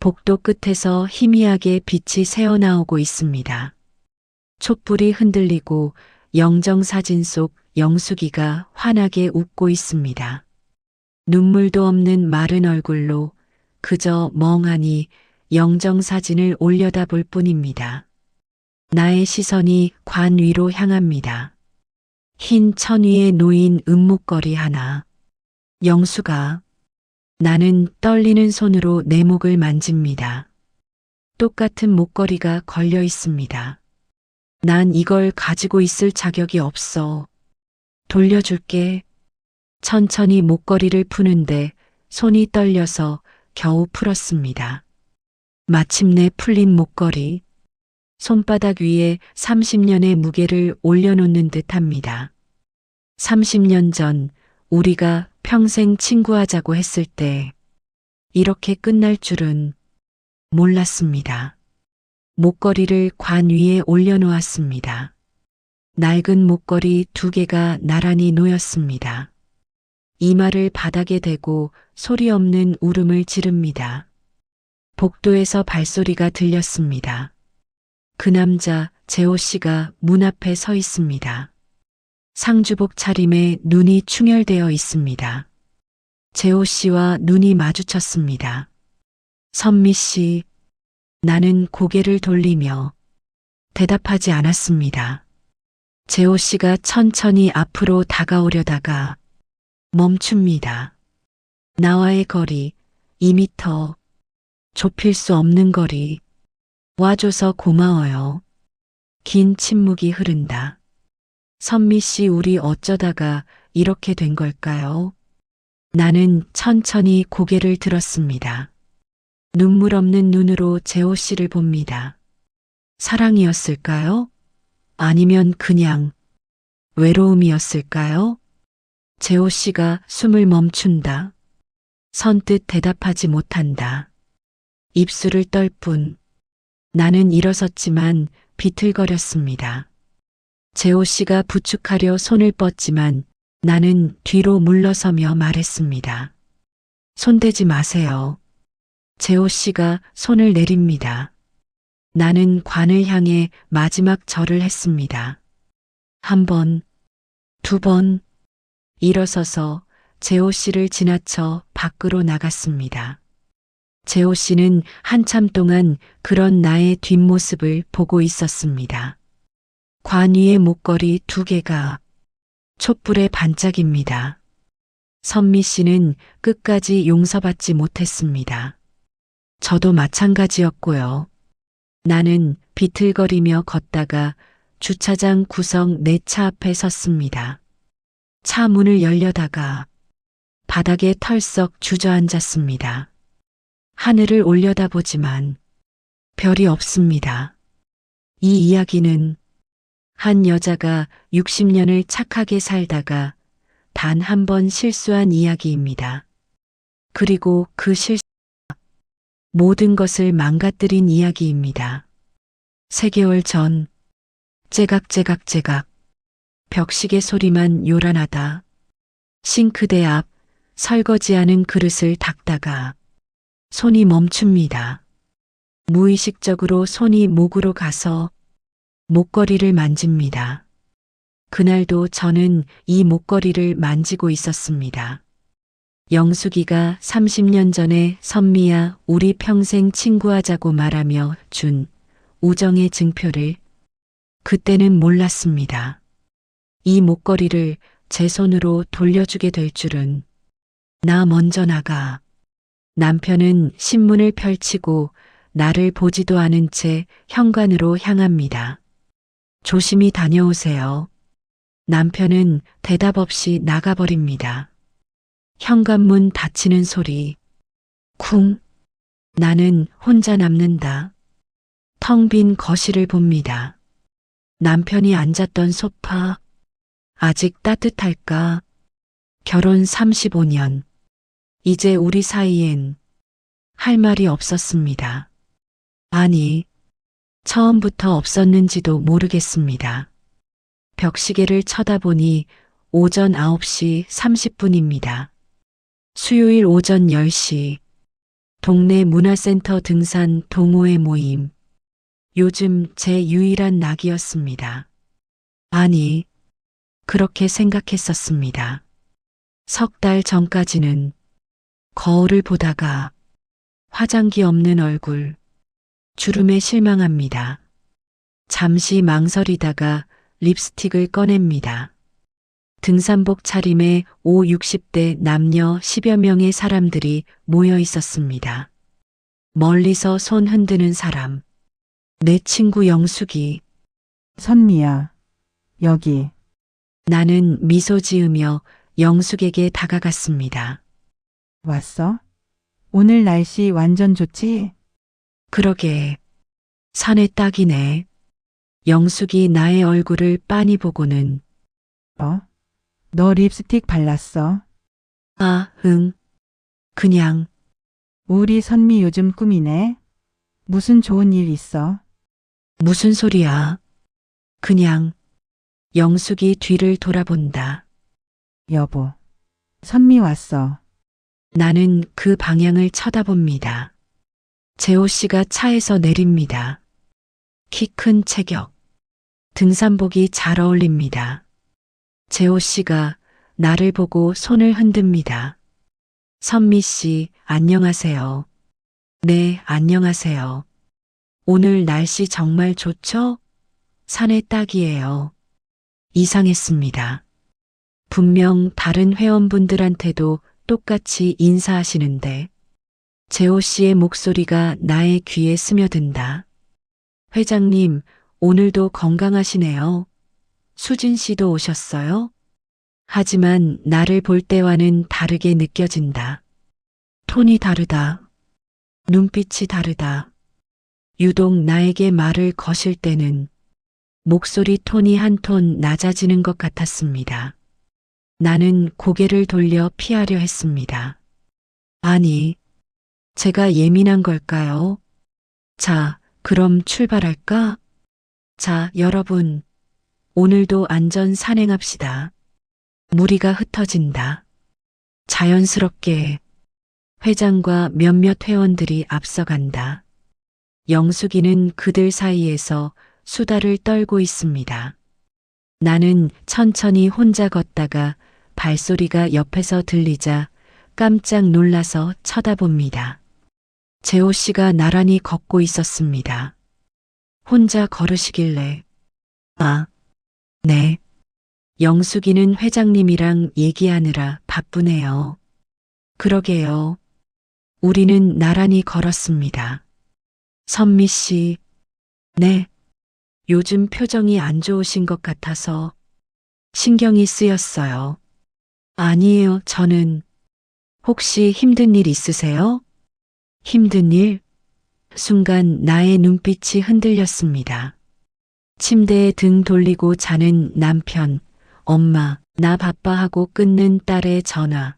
복도 끝에서 희미하게 빛이 새어나오고 있습니다. 촛불이 흔들리고 영정사진 속 영숙이가 환하게 웃고 있습니다. 눈물도 없는 마른 얼굴로 그저 멍하니 영정사진을 올려다볼 뿐입니다. 나의 시선이 관 위로 향합니다. 흰 천 위에 놓인 은목걸이 하나. 영수가. 나는 떨리는 손으로 내 목을 만집니다. 똑같은 목걸이가 걸려 있습니다. 난 이걸 가지고 있을 자격이 없어. 돌려줄게. 천천히 목걸이를 푸는데 손이 떨려서 겨우 풀었습니다. 마침내 풀린 목걸이. 손바닥 위에 30년의 무게를 올려놓는 듯합니다. 30년 전 우리가 평생 친구하자고 했을 때 이렇게 끝날 줄은 몰랐습니다. 목걸이를 관 위에 올려놓았습니다. 낡은 목걸이 2개가 나란히 놓였습니다. 이마를 바닥에 대고 소리 없는 울음을 지릅니다. 복도에서 발소리가 들렸습니다. 그 남자 재호 씨가 문 앞에 서 있습니다. 상주복 차림에 눈이 충혈되어 있습니다. 재호 씨와 눈이 마주쳤습니다. 선미 씨, 나는 고개를 돌리며 대답하지 않았습니다. 재호 씨가 천천히 앞으로 다가오려다가 멈춥니다. 나와의 거리 2미터, 좁힐 수 없는 거리. 와줘서 고마워요. 긴 침묵이 흐른다. 선미 씨, 우리 어쩌다가 이렇게 된 걸까요? 나는 천천히 고개를 들었습니다. 눈물 없는 눈으로 재호 씨를 봅니다. 사랑이었을까요? 아니면 그냥 외로움이었을까요? 재호 씨가 숨을 멈춘다. 선뜻 대답하지 못한다. 입술을 떨 뿐. 나는 일어섰지만 비틀거렸습니다. 재호 씨가 부축하려 손을 뻗지만 나는 뒤로 물러서며 말했습니다. 손대지 마세요. 재호 씨가 손을 내립니다. 나는 관을 향해 마지막 절을 했습니다. 1번, 2번. 일어서서 재호 씨를 지나쳐 밖으로 나갔습니다. 재호 씨는 한참 동안 그런 나의 뒷모습을 보고 있었습니다. 관 위의 목걸이 2개가 촛불에 반짝입니다. 선미 씨는 끝까지 용서받지 못했습니다. 저도 마찬가지였고요. 나는 비틀거리며 걷다가 주차장 구석 내 차 앞에 섰습니다. 차 문을 열려다가 바닥에 털썩 주저앉았습니다. 하늘을 올려다보지만 별이 없습니다. 이 이야기는 한 여자가 60년을 착하게 살다가 단 한 번 실수한 이야기입니다. 그리고 그 실수가 모든 것을 망가뜨린 이야기입니다. 3개월 전 째각째각째각 벽시계 소리만 요란하다. 싱크대 앞 설거지하는 그릇을 닦다가 손이 멈춥니다. 무의식적으로 손이 목으로 가서 목걸이를 만집니다. 그날도 저는 이 목걸이를 만지고 있었습니다. 영숙이가 30년 전에 선미야 우리 평생 친구하자고 말하며 준 우정의 증표를 그때는 몰랐습니다. 이 목걸이를 제 손으로 돌려주게 될 줄은. 나 먼저 나가. 남편은 신문을 펼치고 나를 보지도 않은 채 현관으로 향합니다. 조심히 다녀오세요. 남편은 대답 없이 나가버립니다. 현관문 닫히는 소리. 쿵. 나는 혼자 남는다. 텅 빈 거실을 봅니다. 남편이 앉았던 소파. 아직 따뜻할까? 결혼 35년. 이제 우리 사이엔 할 말이 없었습니다. 아니, 처음부터 없었는지도 모르겠습니다. 벽시계를 쳐다보니 오전 9시 30분입니다. 수요일 오전 10시. 동네 문화센터 등산 동호회 모임. 요즘 제 유일한 낙이었습니다. 아니, 그렇게 생각했었습니다. 석 달 전까지는 거울을 보다가 화장기 없는 얼굴, 주름에 실망합니다. 잠시 망설이다가 립스틱을 꺼냅니다. 등산복 차림에 5, 60대 남녀 10여 명의 사람들이 모여 있었습니다. 멀리서 손 흔드는 사람. 내 친구 영숙이. 선미야, 여기. 나는 미소 지으며 영숙에게 다가갔습니다. 왔어? 오늘 날씨 완전 좋지? 그러게. 산에 딱이네. 영숙이 나의 얼굴을 빤히 보고는 너 립스틱 발랐어? 아, 응. 그냥 우리 선미 요즘 꿈이네. 무슨 좋은 일 있어? 무슨 소리야. 그냥 영숙이 뒤를 돌아본다. 여보, 선미 왔어. 나는 그 방향을 쳐다봅니다. 재호 씨가 차에서 내립니다. 키 큰 체격. 등산복이 잘 어울립니다. 재호 씨가 나를 보고 손을 흔듭니다. 선미 씨, 안녕하세요. 네, 안녕하세요. 오늘 날씨 정말 좋죠? 산에 딱이에요. 이상했습니다. 분명 다른 회원분들한테도 똑같이 인사하시는데 재호 씨의 목소리가 나의 귀에 스며든다. 회장님, 오늘도 건강하시네요. 수진 씨도 오셨어요? 하지만 나를 볼 때와는 다르게 느껴진다. 톤이 다르다. 눈빛이 다르다. 유독 나에게 말을 거실 때는 목소리 톤이 한 톤 낮아지는 것 같았습니다. 나는 고개를 돌려 피하려 했습니다. 아니, 제가 예민한 걸까요? 자, 그럼 출발할까? 자, 여러분, 오늘도 안전 산행합시다. 무리가 흩어진다. 자연스럽게 회장과 몇몇 회원들이 앞서간다. 영숙이는 그들 사이에서 수다를 떨고 있습니다. 나는 천천히 혼자 걷다가 발소리가 옆에서 들리자 깜짝 놀라서 쳐다봅니다. 재호 씨가 나란히 걷고 있었습니다. 혼자 걸으시길래. 아, 네. 영숙이는 회장님이랑 얘기하느라 바쁘네요. 그러게요. 우리는 나란히 걸었습니다. 선미 씨, 네. 요즘 표정이 안 좋으신 것 같아서 신경이 쓰였어요. 아니에요, 저는. 혹시 힘든 일 있으세요? 힘든 일? 순간 나의 눈빛이 흔들렸습니다. 침대에 등 돌리고 자는 남편, 엄마, 나 바빠하고 끊는 딸의 전화,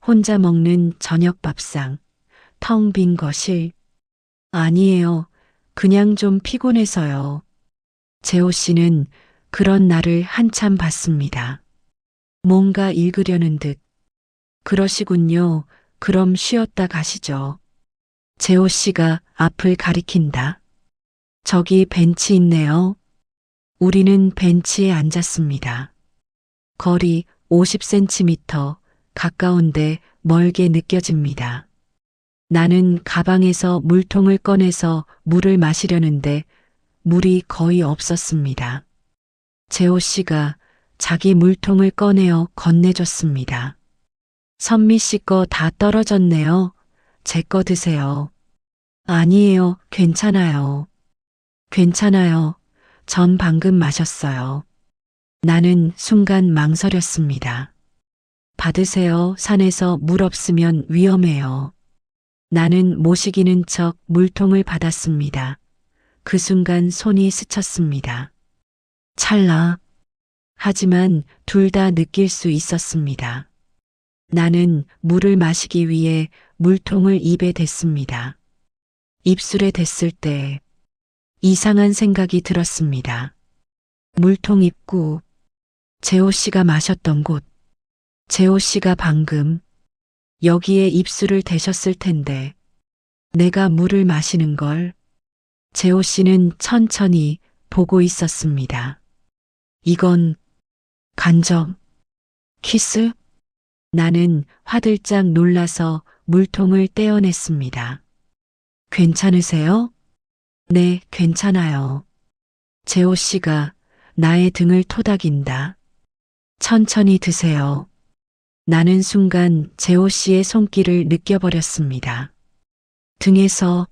혼자 먹는 저녁 밥상, 텅 빈 거실. 아니에요. 그냥 좀 피곤해서요. 재호 씨는 그런 나를 한참 봤습니다. 뭔가 읽으려는 듯. 그러시군요. 그럼 쉬었다 가시죠. 재호 씨가 앞을 가리킨다. 저기 벤치 있네요. 우리는 벤치에 앉았습니다. 거리 50cm, 가까운데 멀게 느껴집니다. 나는 가방에서 물통을 꺼내서 물을 마시려는데 물이 거의 없었습니다. 재호 씨가 자기 물통을 꺼내어 건네줬습니다. 선미 씨 거 다 떨어졌네요. 제 거 드세요. 아니에요. 괜찮아요. 괜찮아요. 전 방금 마셨어요. 나는 순간 망설였습니다. 받으세요. 산에서 물 없으면 위험해요. 나는 모시기는 척 물통을 받았습니다. 그 순간 손이 스쳤습니다. 찰나. 하지만 둘 다 느낄 수 있었습니다. 나는 물을 마시기 위해 물통을 입에 댔습니다. 입술에 댔을 때 이상한 생각이 들었습니다. 물통 입구, 재호 씨가 마셨던 곳, 재호 씨가 방금 여기에 입술을 대셨을 텐데 내가 물을 마시는 걸 재호 씨는 천천히 보고 있었습니다. 이건 간접 키스? 나는 화들짝 놀라서 물통을 떼어냈습니다. 괜찮으세요? 네, 괜찮아요. 재호 씨가 나의 등을 토닥인다. 천천히 드세요. 나는 순간 재호 씨의 손길을 느껴버렸습니다. 등에서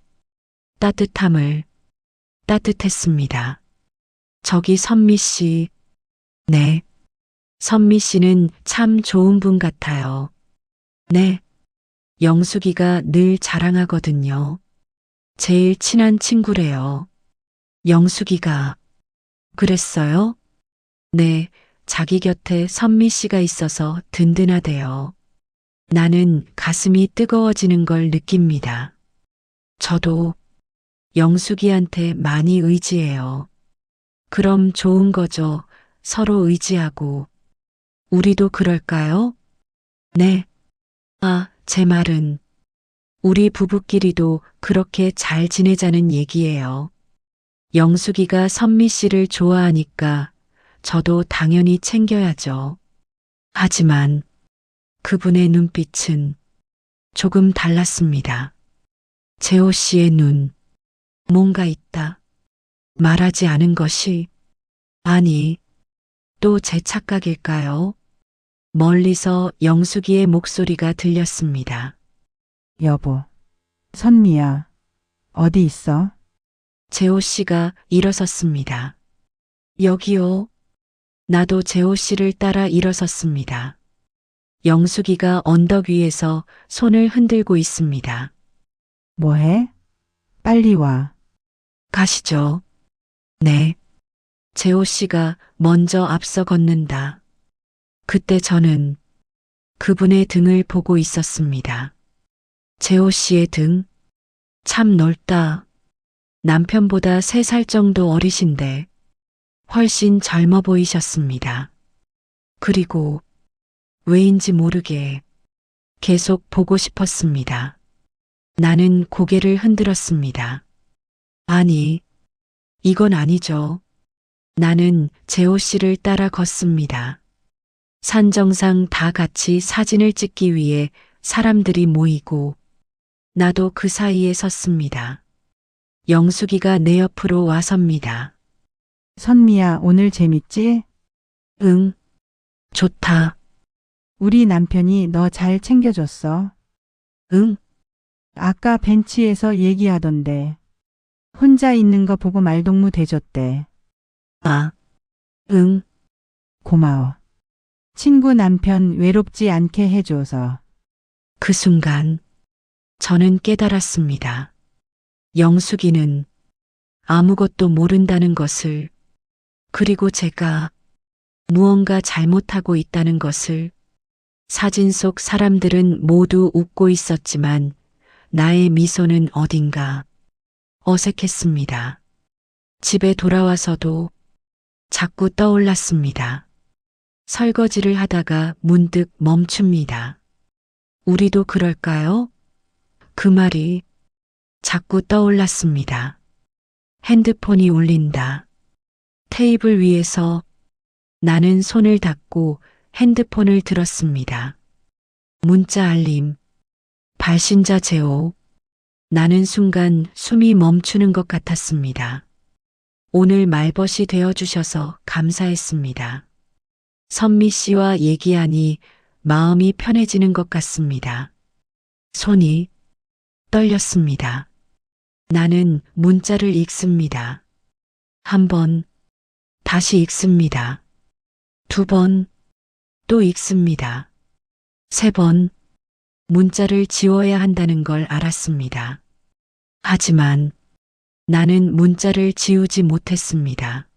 따뜻함을 따뜻했습니다. 저기 선미 씨. 네. 선미 씨는 참 좋은 분 같아요. 네. 영숙이가 늘 자랑하거든요. 제일 친한 친구래요. 영숙이가 그랬어요? 네. 자기 곁에 선미 씨가 있어서 든든하대요. 나는 가슴이 뜨거워지는 걸 느낍니다. 저도 영숙이한테 많이 의지해요. 그럼 좋은 거죠. 서로 의지하고. 우리도 그럴까요? 네. 아, 제 말은 우리 부부끼리도 그렇게 잘 지내자는 얘기예요. 영숙이가 선미 씨를 좋아하니까 저도 당연히 챙겨야죠. 하지만 그분의 눈빛은 조금 달랐습니다. 재호 씨의 눈, 뭔가 있다. 말하지 않은 것이, 아니, 또 제 착각일까요? 멀리서 영숙이의 목소리가 들렸습니다. 여보. 선미야. 어디 있어? 재호 씨가 일어섰습니다. 여기요. 나도 재호 씨를 따라 일어섰습니다. 영숙이가 언덕 위에서 손을 흔들고 있습니다. 뭐해? 빨리 와. 가시죠. 네. 재호 씨가 먼저 앞서 걷는다. 그때 저는 그분의 등을 보고 있었습니다. 재호 씨의 등, 참 넓다. 남편보다 3살 정도 어리신데 훨씬 젊어 보이셨습니다. 그리고 왜인지 모르게 계속 보고 싶었습니다. 나는 고개를 흔들었습니다. 아니, 이건 아니죠. 나는 재호 씨를 따라 걷습니다. 산 정상 다 같이 사진을 찍기 위해 사람들이 모이고 나도 그 사이에 섰습니다. 영숙이가 내 옆으로 와섭니다. 선미야, 오늘 재밌지? 응, 좋다. 우리 남편이 너 잘 챙겨줬어. 응, 아까 벤치에서 얘기하던데. 혼자 있는 거 보고 말동무 대줬대. 아, 응, 고마워. 친구 남편 외롭지 않게 해줘서. 그 순간 저는 깨달았습니다. 영숙이는 아무것도 모른다는 것을, 그리고 제가 무언가 잘못하고 있다는 것을. 사진 속 사람들은 모두 웃고 있었지만 나의 미소는 어딘가 어색했습니다. 집에 돌아와서도 자꾸 떠올랐습니다. 설거지를 하다가 문득 멈춥니다. 우리도 그럴까요? 그 말이 자꾸 떠올랐습니다. 핸드폰이 울린다. 테이블 위에서 나는 손을 닦고 핸드폰을 들었습니다. 문자 알림. 발신자 재호. 나는 순간 숨이 멈추는 것 같았습니다. 오늘 말벗이 되어주셔서 감사했습니다. 선미 씨와 얘기하니 마음이 편해지는 것 같습니다. 손이 떨렸습니다. 나는 문자를 읽습니다. 한 번, 다시 읽습니다. 2번, 또 읽습니다. 3번, 문자를 지워야 한다는 걸 알았습니다. 하지만 나는 문자를 지우지 못했습니다.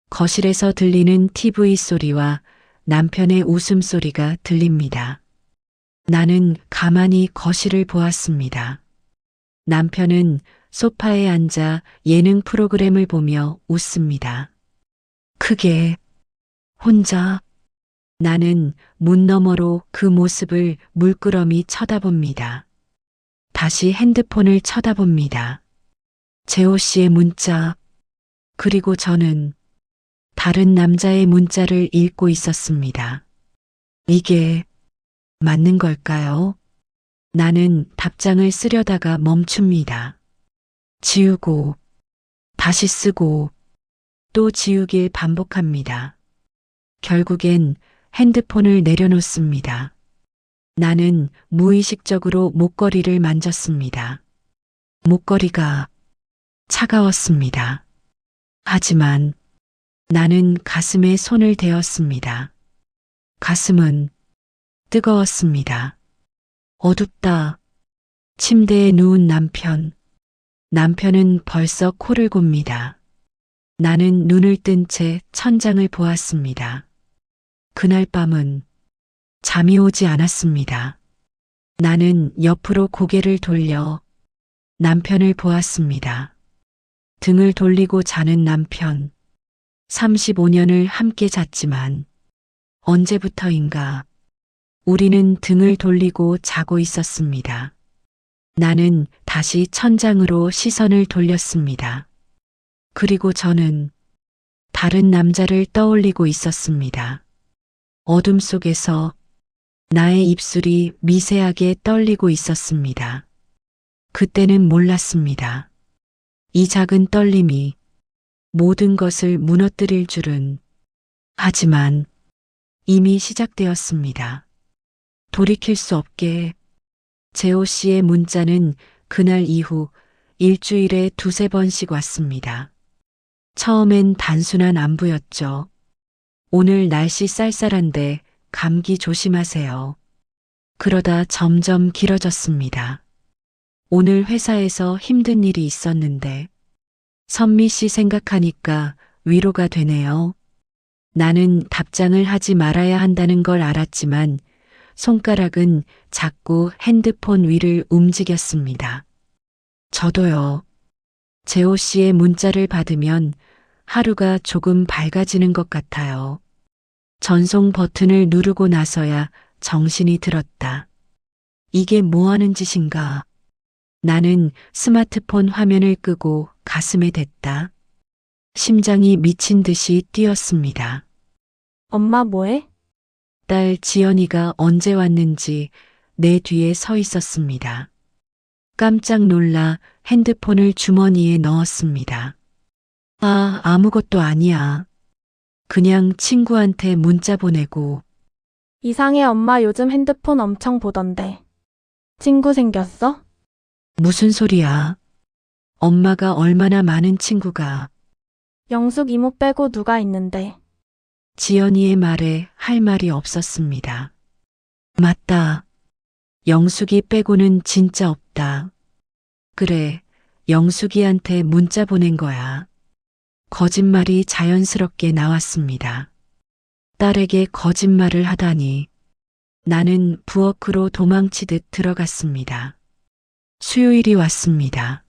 거실에서 들리는 TV 소리와 남편의 웃음소리가 들립니다. 나는 가만히 거실을 보았습니다. 남편은 소파에 앉아 예능 프로그램을 보며 웃습니다. 크게, 혼자. 나는 문 너머로 그 모습을 물끄러미 쳐다봅니다. 다시 핸드폰을 쳐다봅니다. 재호 씨의 문자, 그리고 저는 다른 남자의 문자를 읽고 있었습니다. 이게 맞는 걸까요? 나는 답장을 쓰려다가 멈춥니다. 지우고, 다시 쓰고, 또 지우길 반복합니다. 결국엔 핸드폰을 내려놓습니다. 나는 무의식적으로 목걸이를 만졌습니다. 목걸이가 차가웠습니다. 하지만 나는 가슴에 손을 대었습니다. 가슴은 뜨거웠습니다. 어둡다. 침대에 누운 남편. 남편은 벌써 코를 곱니다. 나는 눈을 뜬 채 천장을 보았습니다. 그날 밤은 잠이 오지 않았습니다. 나는 옆으로 고개를 돌려 남편을 보았습니다. 등을 돌리고 자는 남편. 35년을 함께 잤지만 언제부터인가 우리는 등을 돌리고 자고 있었습니다. 나는 다시 천장으로 시선을 돌렸습니다. 그리고 저는 다른 남자를 떠올리고 있었습니다. 어둠 속에서 나의 입술이 미세하게 떨리고 있었습니다. 그때는 몰랐습니다. 이 작은 떨림이 모든 것을 무너뜨릴 줄은. 하지만 이미 시작되었습니다. 돌이킬 수 없게. 재호 씨의 문자는 그날 이후 일주일에 두세 번씩 왔습니다. 처음엔 단순한 안부였죠. 오늘 날씨 쌀쌀한데 감기 조심하세요. 그러다 점점 길어졌습니다. 오늘 회사에서 힘든 일이 있었는데 선미 씨 생각하니까 위로가 되네요. 나는 답장을 하지 말아야 한다는 걸 알았지만 손가락은 자꾸 핸드폰 위를 움직였습니다. 저도요. 재호 씨의 문자를 받으면 하루가 조금 밝아지는 것 같아요. 전송 버튼을 누르고 나서야 정신이 들었다. 이게 뭐 하는 짓인가? 나는 스마트폰 화면을 끄고 가슴에 댔다. 심장이 미친 듯이 뛰었습니다. 엄마 뭐해? 딸 지연이가 언제 왔는지 내 뒤에 서 있었습니다. 깜짝 놀라 핸드폰을 주머니에 넣었습니다. 아, 아무것도 아니야. 그냥 친구한테 문자 보내고. 이상해 엄마 요즘 핸드폰 엄청 보던데. 친구 생겼어? 무슨 소리야? 엄마가 얼마나 많은 친구가. 영숙 이모 빼고 누가 있는데. 지연이의 말에 할 말이 없었습니다. 맞다. 영숙이 빼고는 진짜 없다. 그래, 영숙이한테 문자 보낸 거야. 거짓말이 자연스럽게 나왔습니다. 딸에게 거짓말을 하다니. 나는 부엌으로 도망치듯 들어갔습니다. 수요일이 왔습니다.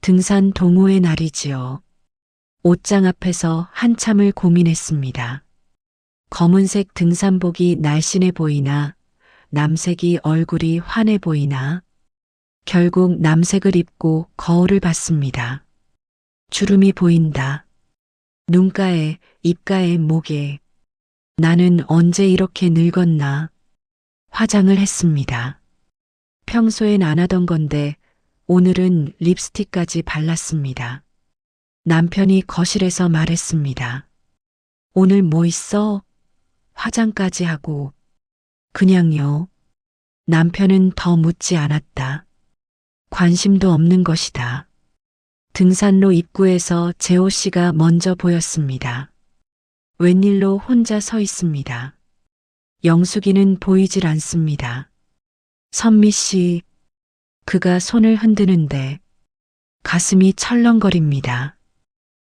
등산 동호회 날이지요. 옷장 앞에서 한참을 고민했습니다. 검은색 등산복이 날씬해 보이나, 남색이 얼굴이 환해 보이나. 결국 남색을 입고 거울을 봤습니다. 주름이 보인다. 눈가에, 입가에, 목에. 나는 언제 이렇게 늙었나. 화장을 했습니다. 평소엔 안 하던 건데 오늘은 립스틱까지 발랐습니다. 남편이 거실에서 말했습니다. 오늘 뭐 있어? 화장까지 하고. 그냥요. 남편은 더 묻지 않았다. 관심도 없는 것이다. 등산로 입구에서 재호 씨가 먼저 보였습니다. 웬일로 혼자 서 있습니다. 영숙이는 보이질 않습니다. 선미 씨, 그가 손을 흔드는데 가슴이 철렁거립니다.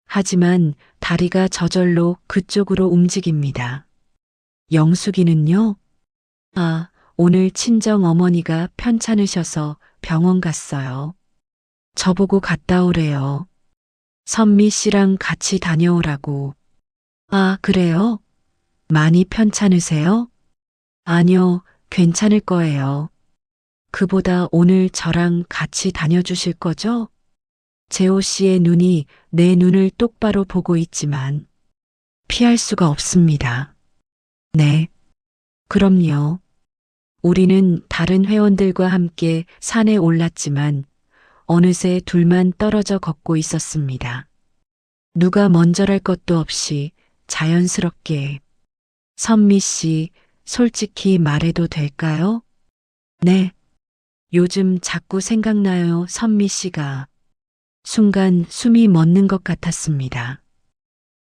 하지만 다리가 저절로 그쪽으로 움직입니다. 영숙이는요? 아, 오늘 친정 어머니가 편찮으셔서 병원 갔어요. 저보고 갔다 오래요. 선미 씨랑 같이 다녀오라고. 아, 그래요? 많이 편찮으세요? 아니요, 괜찮을 거예요. 그보다 오늘 저랑 같이 다녀주실 거죠? 재호 씨의 눈이 내 눈을 똑바로 보고 있지만 피할 수가 없습니다. 네. 그럼요. 우리는 다른 회원들과 함께 산에 올랐지만 어느새 둘만 떨어져 걷고 있었습니다. 누가 먼저랄 것도 없이 자연스럽게. 선미 씨, 솔직히 말해도 될까요? 네. 요즘 자꾸 생각나요, 선미 씨가. 순간 숨이 멎는 것 같았습니다.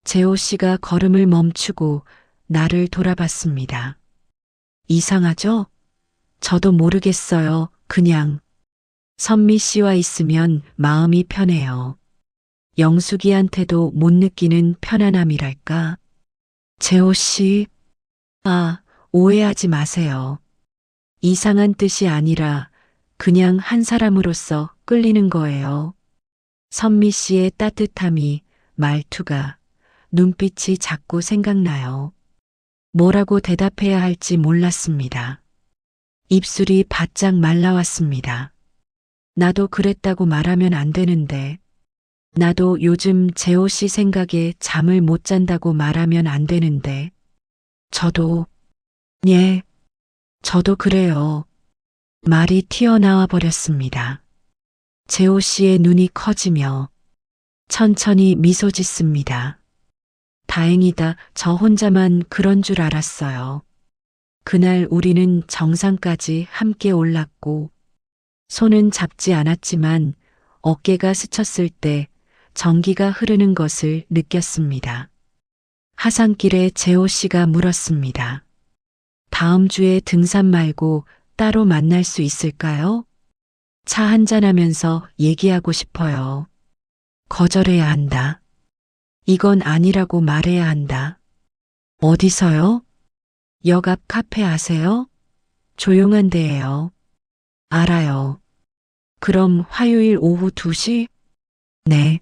재호 씨가 걸음을 멈추고 나를 돌아봤습니다. 이상하죠? 저도 모르겠어요. 그냥 선미 씨와 있으면 마음이 편해요. 영숙이한테도 못 느끼는 편안함이랄까. 재호 씨, 오해하지 마세요. 이상한 뜻이 아니라 그냥 한 사람으로서 끌리는 거예요. 선미 씨의 따뜻함이, 말투가, 눈빛이 자꾸 생각나요. 뭐라고 대답해야 할지 몰랐습니다. 입술이 바짝 말라왔습니다. 나도 그랬다고 말하면 안 되는데, 나도 요즘 재호 씨 생각에 잠을 못 잔다고 말하면 안 되는데, 저도, 예, 저도 그래요. 말이 튀어나와 버렸습니다. 재호 씨의 눈이 커지며 천천히 미소 짓습니다. 다행이다. 저 혼자만 그런 줄 알았어요. 그날 우리는 정상까지 함께 올랐고 손은 잡지 않았지만 어깨가 스쳤을 때 전기가 흐르는 것을 느꼈습니다. 하산길에 재호 씨가 물었습니다. 다음 주에 등산 말고 따로 만날 수 있을까요? 차 한잔하면서 얘기하고 싶어요. 거절해야 한다. 이건 아니라고 말해야 한다. 어디서요? 역 앞 카페 아세요? 조용한 데예요. 알아요. 그럼 화요일 오후 2시? 네.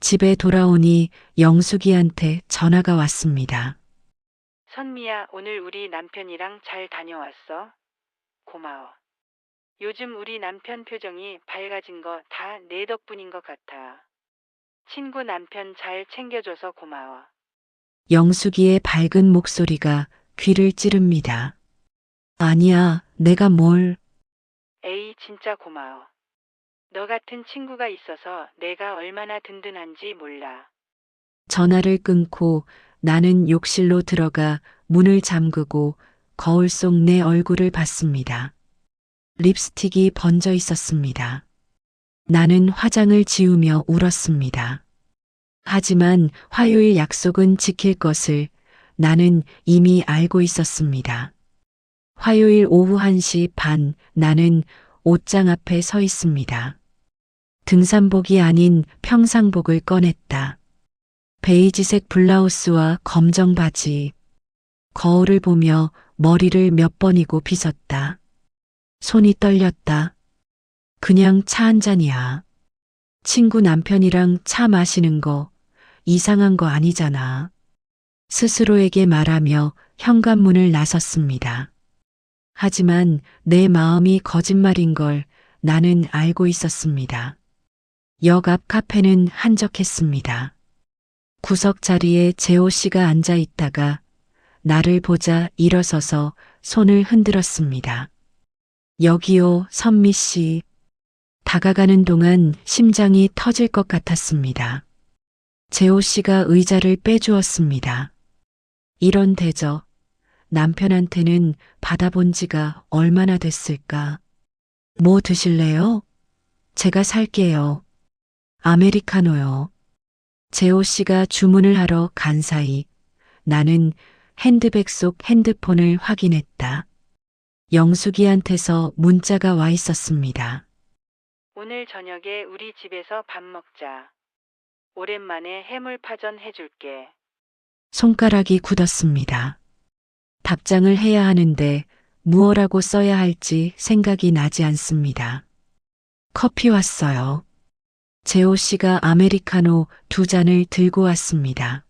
집에 돌아오니 영숙이한테 전화가 왔습니다. 선미야, 오늘 우리 남편이랑 잘 다녀왔어? 고마워. 요즘 우리 남편 표정이 밝아진 거 다 내 덕분인 것 같아. 친구 남편 잘 챙겨줘서 고마워. 영숙이의 밝은 목소리가 귀를 찌릅니다. 아니야, 내가 뭘. 에이, 진짜 고마워. 너 같은 친구가 있어서 내가 얼마나 든든한지 몰라. 전화를 끊고 나는 욕실로 들어가 문을 잠그고 거울 속 내 얼굴을 봤습니다. 립스틱이 번져 있었습니다. 나는 화장을 지우며 울었습니다. 하지만 화요일 약속은 지킬 것을 나는 이미 알고 있었습니다. 화요일 오후 1시 반 나는 옷장 앞에 서 있습니다. 등산복이 아닌 평상복을 꺼냈다. 베이지색 블라우스와 검정 바지. 거울을 보며 머리를 몇 번이고 빗었다. 손이 떨렸다. 그냥 차 한 잔이야. 친구 남편이랑 차 마시는 거 이상한 거 아니잖아. 스스로에게 말하며 현관문을 나섰습니다. 하지만 내 마음이 거짓말인 걸 나는 알고 있었습니다. 역 앞 카페는 한적했습니다. 구석 자리에 재호 씨가 앉아 있다가 나를 보자 일어서서 손을 흔들었습니다. 여기요, 선미 씨. 다가가는 동안 심장이 터질 것 같았습니다. 재호 씨가 의자를 빼주었습니다. 이런 대접, 남편한테는 받아본 지가 얼마나 됐을까? 뭐 드실래요? 제가 살게요. 아메리카노요. 재호 씨가 주문을 하러 간 사이 나는 핸드백 속 핸드폰을 확인했다. 영숙이한테서 문자가 와 있었습니다. 오늘 저녁에 우리 집에서 밥 먹자. 오랜만에 해물파전 해줄게. 손가락이 굳었습니다. 답장을 해야 하는데 무엇라고 써야 할지 생각이 나지 않습니다. 커피 왔어요. 재호 씨가 아메리카노 2잔을 들고 왔습니다.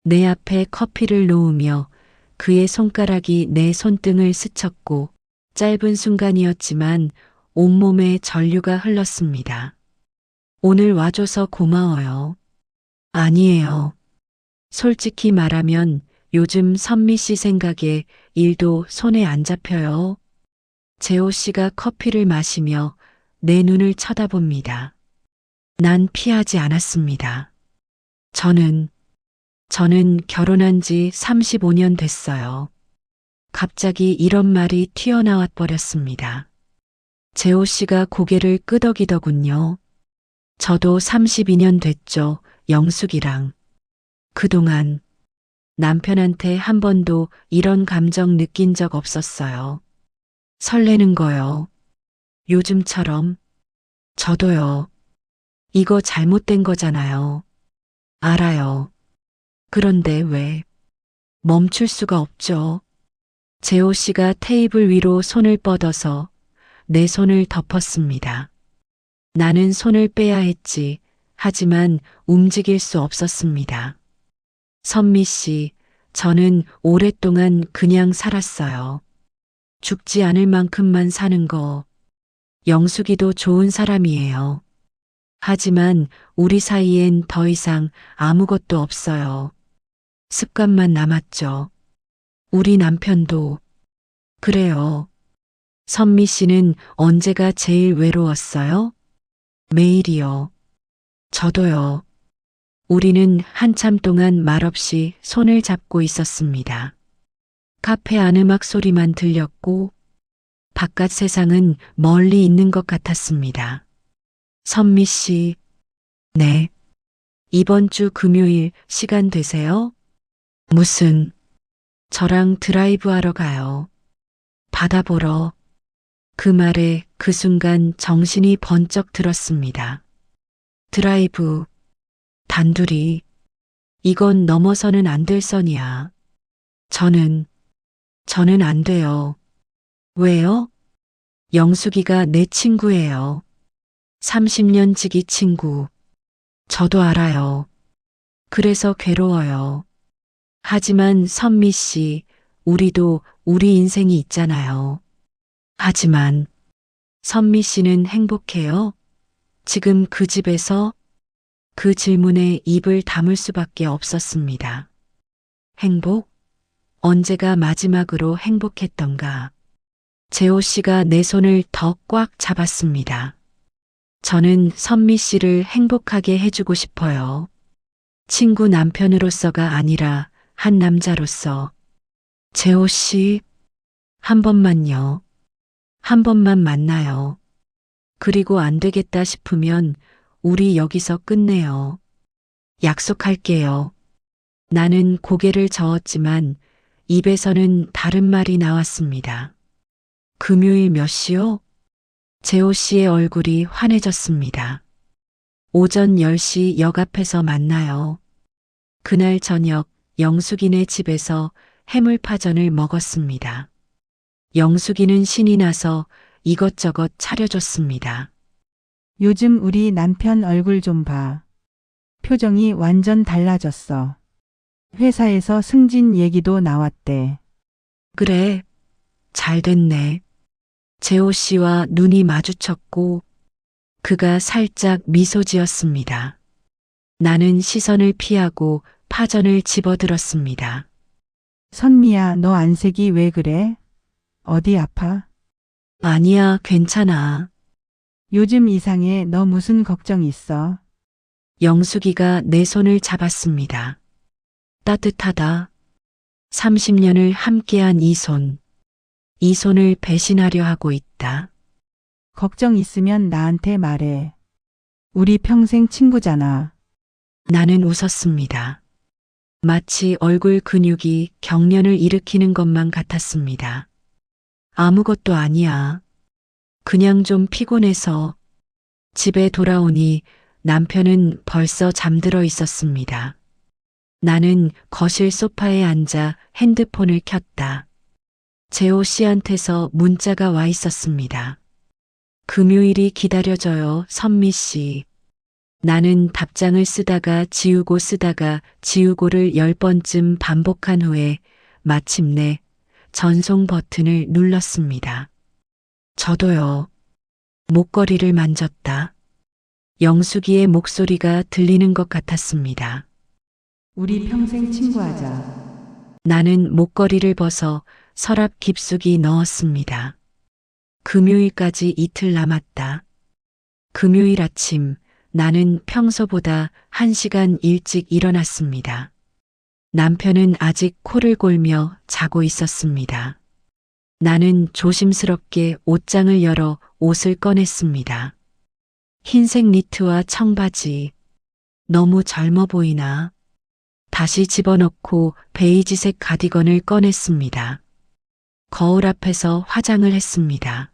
내 앞에 커피를 놓으며 그의 손가락이 내 손등을 스쳤고 짧은 순간이었지만 온몸에 전류가 흘렀습니다. 오늘 와줘서 고마워요. 아니에요. 솔직히 말하면 요즘 선미 씨 생각에 일도 손에 안 잡혀요. 재호 씨가 커피를 마시며 내 눈을 쳐다봅니다. 난 피하지 않았습니다. 저는 결혼한 지 35년 됐어요. 갑자기 이런 말이 튀어나와 버렸습니다. 재호 씨가 고개를 끄덕이더군요. 저도 32년 됐죠, 영숙이랑. 그동안 남편한테 한 번도 이런 감정 느낀 적 없었어요. 설레는 거요. 요즘처럼. 저도요. 이거 잘못된 거잖아요. 알아요. 그런데 왜? 멈출 수가 없죠. 재호 씨가 테이블 위로 손을 뻗어서 내 손을 덮었습니다. 나는 손을 빼야 했지. 하지만 움직일 수 없었습니다. 선미 씨, 저는 오랫동안 그냥 살았어요. 죽지 않을 만큼만 사는 거. 영숙이도 좋은 사람이에요. 하지만 우리 사이엔 더 이상 아무것도 없어요. 습관만 남았죠. 우리 남편도. 그래요. 선미 씨는 언제가 제일 외로웠어요? 매일이요. 저도요. 우리는 한참 동안 말없이 손을 잡고 있었습니다. 카페 안 음악 소리만 들렸고 바깥 세상은 멀리 있는 것 같았습니다. 선미 씨, 네. 이번 주 금요일 시간 되세요? 무슨, 저랑 드라이브 하러 가요. 바다 보러. 그 말에 그 순간 정신이 번쩍 들었습니다. 드라이브, 단둘이. 이건 넘어서는 안 될 선이야. 저는 안 돼요. 왜요? 영숙이가 내 친구예요. 30년 지기 친구. 저도 알아요. 그래서 괴로워요. 하지만 선미 씨, 우리도 우리 인생이 있잖아요. 하지만 선미 씨는 행복해요? 지금 그 집에서? 그 질문에 입을 다물 수밖에 없었습니다. 행복? 언제가 마지막으로 행복했던가? 재호 씨가 내 손을 더 꽉 잡았습니다. 저는 선미 씨를 행복하게 해주고 싶어요. 친구 남편으로서가 아니라 한 남자로서. 재호 씨, 한 번만요. 한 번만 만나요. 그리고 안 되겠다 싶으면 우리 여기서 끝내요. 약속할게요. 나는 고개를 저었지만 입에서는 다른 말이 나왔습니다. 금요일 몇 시요? 재호 씨의 얼굴이 환해졌습니다. 오전 10시 역 앞에서 만나요. 그날 저녁 영숙이네 집에서 해물파전을 먹었습니다. 영숙이는 신이 나서 이것저것 차려줬습니다. 요즘 우리 남편 얼굴 좀 봐. 표정이 완전 달라졌어. 회사에서 승진 얘기도 나왔대. 그래, 잘 됐네. 재호 씨와 눈이 마주쳤고 그가 살짝 미소 지었습니다. 나는 시선을 피하고 파전을 집어들었습니다. 선미야, 너 안색이 왜 그래? 어디 아파? 아니야, 괜찮아. 요즘 이상해. 너 무슨 걱정 있어? 영숙이가 내 손을 잡았습니다. 따뜻하다. 30년을 함께한 이 손. 이 손을 배신하려 하고 있다. 걱정 있으면 나한테 말해. 우리 평생 친구잖아. 나는 웃었습니다. 마치 얼굴 근육이 경련을 일으키는 것만 같았습니다. 아무것도 아니야. 그냥 좀 피곤해서. 집에 돌아오니 남편은 벌써 잠들어 있었습니다. 나는 거실 소파에 앉아 핸드폰을 켰다. 재호 씨한테서 문자가 와 있었습니다. 금요일이 기다려져요, 선미 씨. 나는 답장을 쓰다가 지우고 쓰다가 지우고를 10번쯤 반복한 후에 마침내 전송 버튼을 눌렀습니다. 저도요. 목걸이를 만졌다. 영숙이의 목소리가 들리는 것 같았습니다. 우리 평생 친구하자. 나는 목걸이를 벗어 서랍 깊숙이 넣었습니다. 금요일까지 이틀 남았다. 금요일 아침 나는 평소보다 1시간 일찍 일어났습니다. 남편은 아직 코를 골며 자고 있었습니다. 나는 조심스럽게 옷장을 열어 옷을 꺼냈습니다. 흰색 니트와 청바지. 너무 젊어 보이나? 다시 집어넣고 베이지색 가디건을 꺼냈습니다. 거울 앞에서 화장을 했습니다.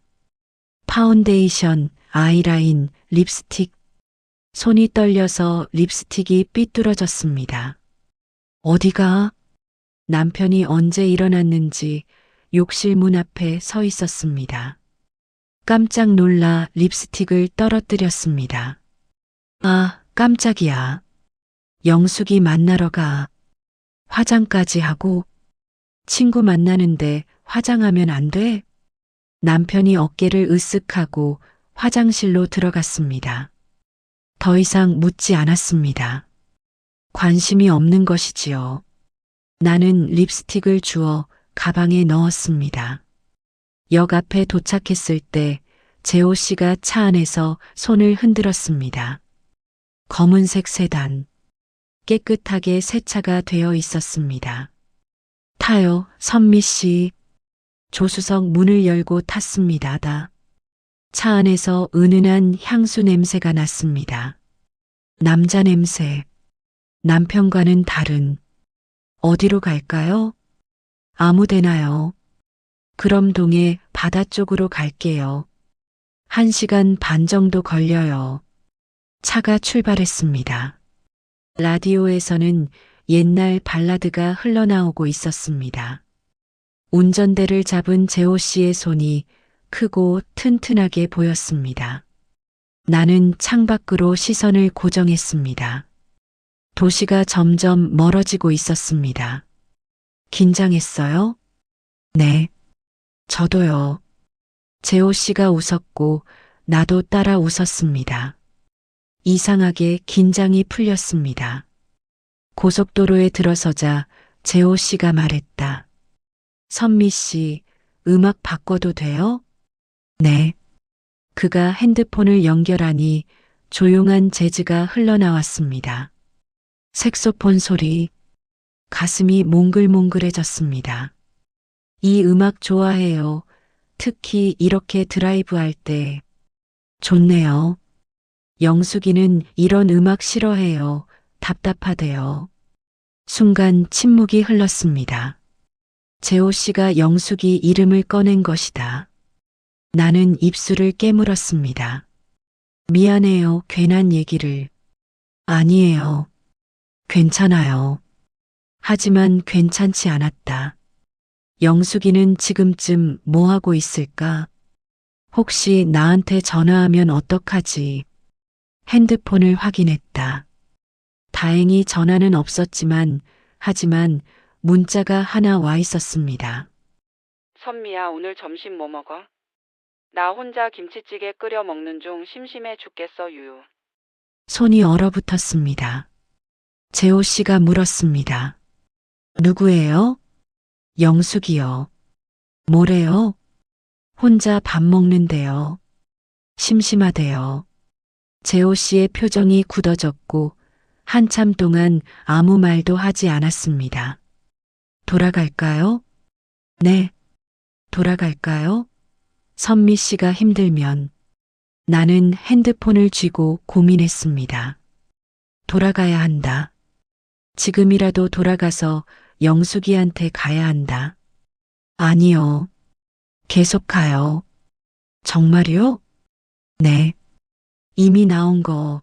파운데이션, 아이라인, 립스틱. 손이 떨려서 립스틱이 삐뚤어졌습니다. 어디가? 남편이 언제 일어났는지 욕실 문 앞에 서 있었습니다. 깜짝 놀라 립스틱을 떨어뜨렸습니다. 아, 깜짝이야. 영숙이 만나러 가. 화장까지 하고. 친구 만나는데 화장하면 안 돼? 남편이 어깨를 으쓱하고 화장실로 들어갔습니다. 더 이상 묻지 않았습니다. 관심이 없는 것이지요. 나는 립스틱을 주워 가방에 넣었습니다. 역 앞에 도착했을 때 재호 씨가 차 안에서 손을 흔들었습니다. 검은색 세단. 깨끗하게 세차가 되어 있었습니다. 타요, 선미 씨. 조수석 문을 열고 탔습니다. 차 안에서 은은한 향수 냄새가 났습니다. 남자 냄새. 남편과는 다른. 어디로 갈까요? 아무 데나요. 그럼 동해 바다 쪽으로 갈게요. 1시간 반 정도 걸려요. 차가 출발했습니다. 라디오에서는 옛날 발라드가 흘러나오고 있었습니다. 운전대를 잡은 재호 씨의 손이 크고 튼튼하게 보였습니다. 나는 창밖으로 시선을 고정했습니다. 도시가 점점 멀어지고 있었습니다. 긴장했어요? 네. 저도요. 재호 씨가 웃었고 나도 따라 웃었습니다. 이상하게 긴장이 풀렸습니다. 고속도로에 들어서자 재호 씨가 말했다. 선미 씨, 음악 바꿔도 돼요? 네. 그가 핸드폰을 연결하니 조용한 재즈가 흘러나왔습니다. 색소폰 소리. 가슴이 몽글몽글해졌습니다. 이 음악 좋아해요. 특히 이렇게 드라이브할 때. 좋네요. 영숙이는 이런 음악 싫어해요. 답답하대요. 순간 침묵이 흘렀습니다. 재호 씨가 영숙이 이름을 꺼낸 것이다. 나는 입술을 깨물었습니다. 미안해요, 괜한 얘기를. 아니에요. 괜찮아요. 하지만 괜찮지 않았다. 영숙이는 지금쯤 뭐 하고 있을까? 혹시 나한테 전화하면 어떡하지? 핸드폰을 확인했다. 다행히 전화는 없었지만, 하지만 문자가 하나 와 있었습니다. 선미야, 오늘 점심 뭐 먹어? 나 혼자 김치찌개 끓여 먹는 중 심심해 죽겠어, 유유. 손이 얼어붙었습니다. 재호 씨가 물었습니다. 누구예요? 영숙이요. 뭐래요? 혼자 밥 먹는데요. 심심하대요. 재호 씨의 표정이 굳어졌고 한참 동안 아무 말도 하지 않았습니다. 돌아갈까요? 네. 돌아갈까요? 선미 씨가 힘들면. 나는 핸드폰을 쥐고 고민했습니다. 돌아가야 한다. 지금이라도 돌아가서 영숙이한테 가야 한다. 아니요. 계속 가요. 정말요? 네. 이미 나온 거.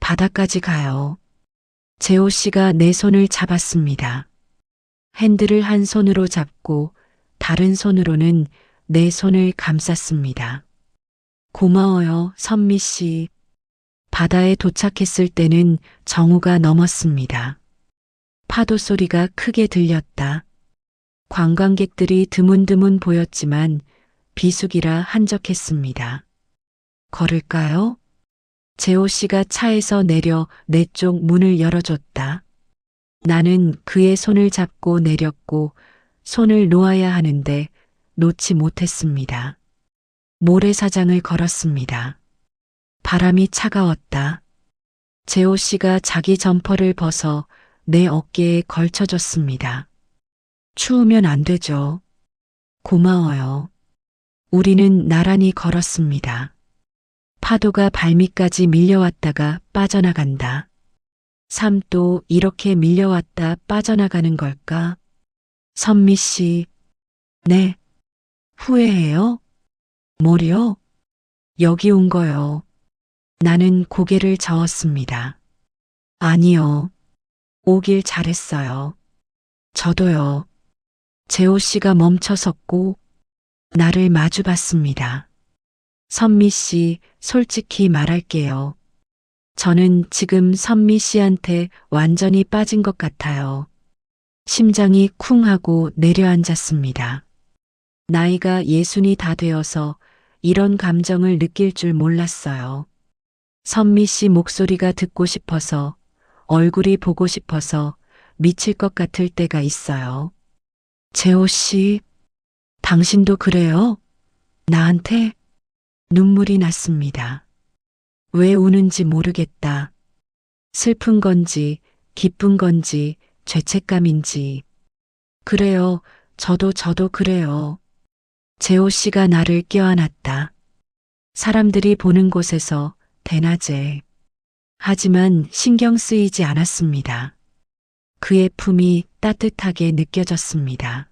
바다까지 가요. 재호 씨가 내 손을 잡았습니다. 핸들을 한 손으로 잡고 다른 손으로는 내 손을 감쌌습니다. 고마워요, 선미 씨. 바다에 도착했을 때는 정오가 넘었습니다. 파도 소리가 크게 들렸다. 관광객들이 드문드문 보였지만 비수기라 한적했습니다. 걸을까요? 재호 씨가 차에서 내려 내 쪽 문을 열어줬다. 나는 그의 손을 잡고 내렸고 손을 놓아야 하는데 놓지 못했습니다. 모래사장을 걸었습니다. 바람이 차가웠다. 재호 씨가 자기 점퍼를 벗어 내 어깨에 걸쳐줬습니다. 추우면 안 되죠. 고마워요. 우리는 나란히 걸었습니다. 파도가 발밑까지 밀려왔다가 빠져나간다. 삶도 이렇게 밀려왔다 빠져나가는 걸까? 선미 씨, 네. 후회해요? 뭐요? 여기 온 거요. 나는 고개를 저었습니다. 아니요. 오길 잘했어요. 저도요. 재호 씨가 멈춰 섰고 나를 마주 봤습니다. 선미 씨, 솔직히 말할게요. 저는 지금 선미 씨한테 완전히 빠진 것 같아요. 심장이 쿵 하고 내려앉았습니다. 나이가 60이 다 되어서 이런 감정을 느낄 줄 몰랐어요. 선미 씨 목소리가 듣고 싶어서, 얼굴이 보고 싶어서 미칠 것 같을 때가 있어요. 재호 씨, 당신도 그래요? 나한테? 눈물이 났습니다. 왜 우는지 모르겠다. 슬픈 건지, 기쁜 건지, 죄책감인지. 그래요, 저도 그래요. 재호 씨가 나를 껴안았다. 사람들이 보는 곳에서 대낮에. 하지만 신경 쓰이지 않았습니다. 그의 품이 따뜻하게 느껴졌습니다.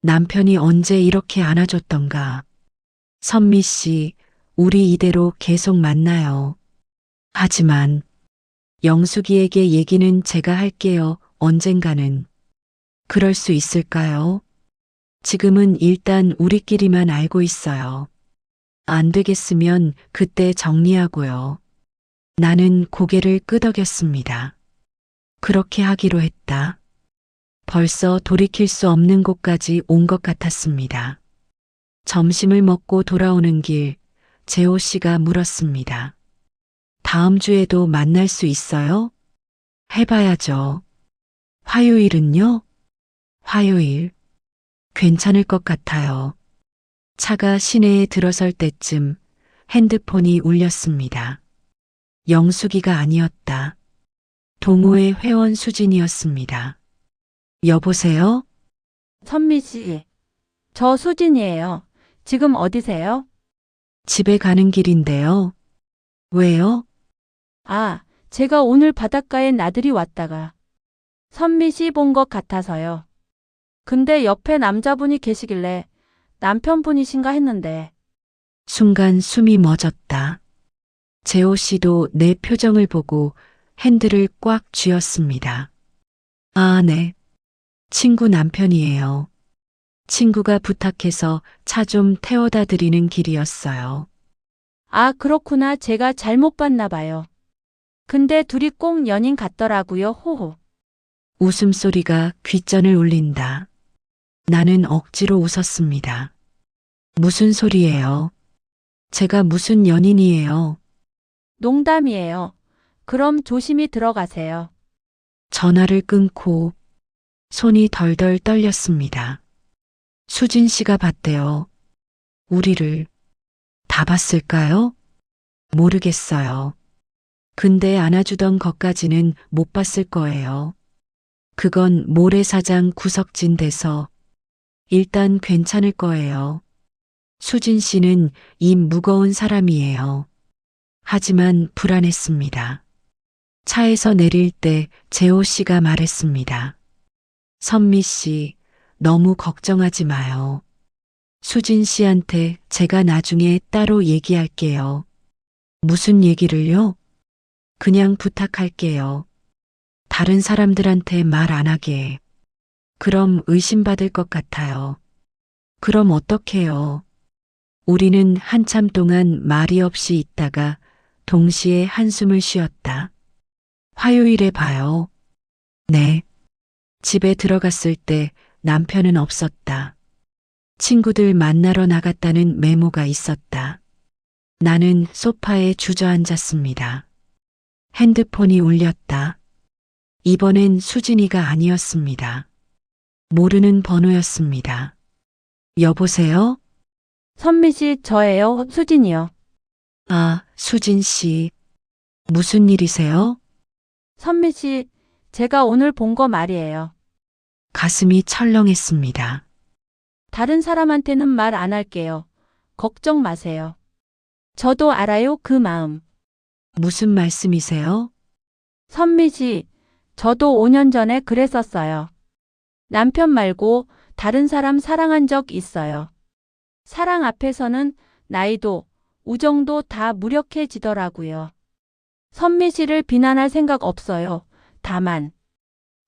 남편이 언제 이렇게 안아줬던가. 선미 씨, 우리 이대로 계속 만나요. 하지만 영숙이에게 얘기는 제가 할게요. 언젠가는. 그럴 수 있을까요? 지금은 일단 우리끼리만 알고 있어요. 안 되겠으면 그때 정리하고요. 나는 고개를 끄덕였습니다. 그렇게 하기로 했다. 벌써 돌이킬 수 없는 곳까지 온 것 같았습니다. 점심을 먹고 돌아오는 길, 재호 씨가 물었습니다. 다음 주에도 만날 수 있어요? 해봐야죠. 화요일은요? 화요일. 괜찮을 것 같아요. 차가 시내에 들어설 때쯤 핸드폰이 울렸습니다. 영숙이가 아니었다. 동호회 회원 수진이었습니다. 여보세요? 선미 씨, 저 수진이에요. 지금 어디세요? 집에 가는 길인데요. 왜요? 아, 제가 오늘 바닷가에 나들이 왔다가 선미 씨 본 것 같아서요. 근데 옆에 남자분이 계시길래 남편분이신가 했는데. 순간 숨이 멎었다. 재호 씨도 내 표정을 보고 핸들을 꽉 쥐었습니다. 아, 네. 친구 남편이에요. 친구가 부탁해서 차 좀 태워다 드리는 길이었어요. 아, 그렇구나. 제가 잘못 봤나 봐요. 근데 둘이 꼭 연인 같더라고요. 호호. 웃음소리가 귓전을 울린다. 나는 억지로 웃었습니다. 무슨 소리예요? 제가 무슨 연인이에요? 농담이에요. 그럼 조심히 들어가세요. 전화를 끊고 손이 덜덜 떨렸습니다. 수진 씨가 봤대요. 우리를 다 봤을까요? 모르겠어요. 근데 안아주던 것까지는 못 봤을 거예요. 그건 모래사장 구석진 데서 일단 괜찮을 거예요. 수진 씨는 이 무거운 사람이에요. 하지만 불안했습니다. 차에서 내릴 때 재호 씨가 말했습니다. 선미 씨, 너무 걱정하지 마요. 수진 씨한테 제가 나중에 따로 얘기할게요. 무슨 얘기를요? 그냥 부탁할게요. 다른 사람들한테 말 안 하게. 그럼 의심받을 것 같아요. 그럼 어떡해요? 우리는 한참 동안 말이 없이 있다가 동시에 한숨을 쉬었다. 화요일에 봐요. 네. 집에 들어갔을 때 남편은 없었다. 친구들 만나러 나갔다는 메모가 있었다. 나는 소파에 주저앉았습니다. 핸드폰이 울렸다. 이번엔 수진이가 아니었습니다. 모르는 번호였습니다. 여보세요? 선미 씨, 저예요. 수진이요. 아, 수진 씨. 무슨 일이세요? 선미 씨, 제가 오늘 본 거 말이에요. 가슴이 철렁했습니다. 다른 사람한테는 말 안 할게요. 걱정 마세요. 저도 알아요, 그 마음. 무슨 말씀이세요? 선미 씨, 저도 5년 전에 그랬었어요. 남편 말고 다른 사람 사랑한 적 있어요. 사랑 앞에서는 나이도, 우정도 다 무력해지더라고요. 선미 씨를 비난할 생각 없어요. 다만,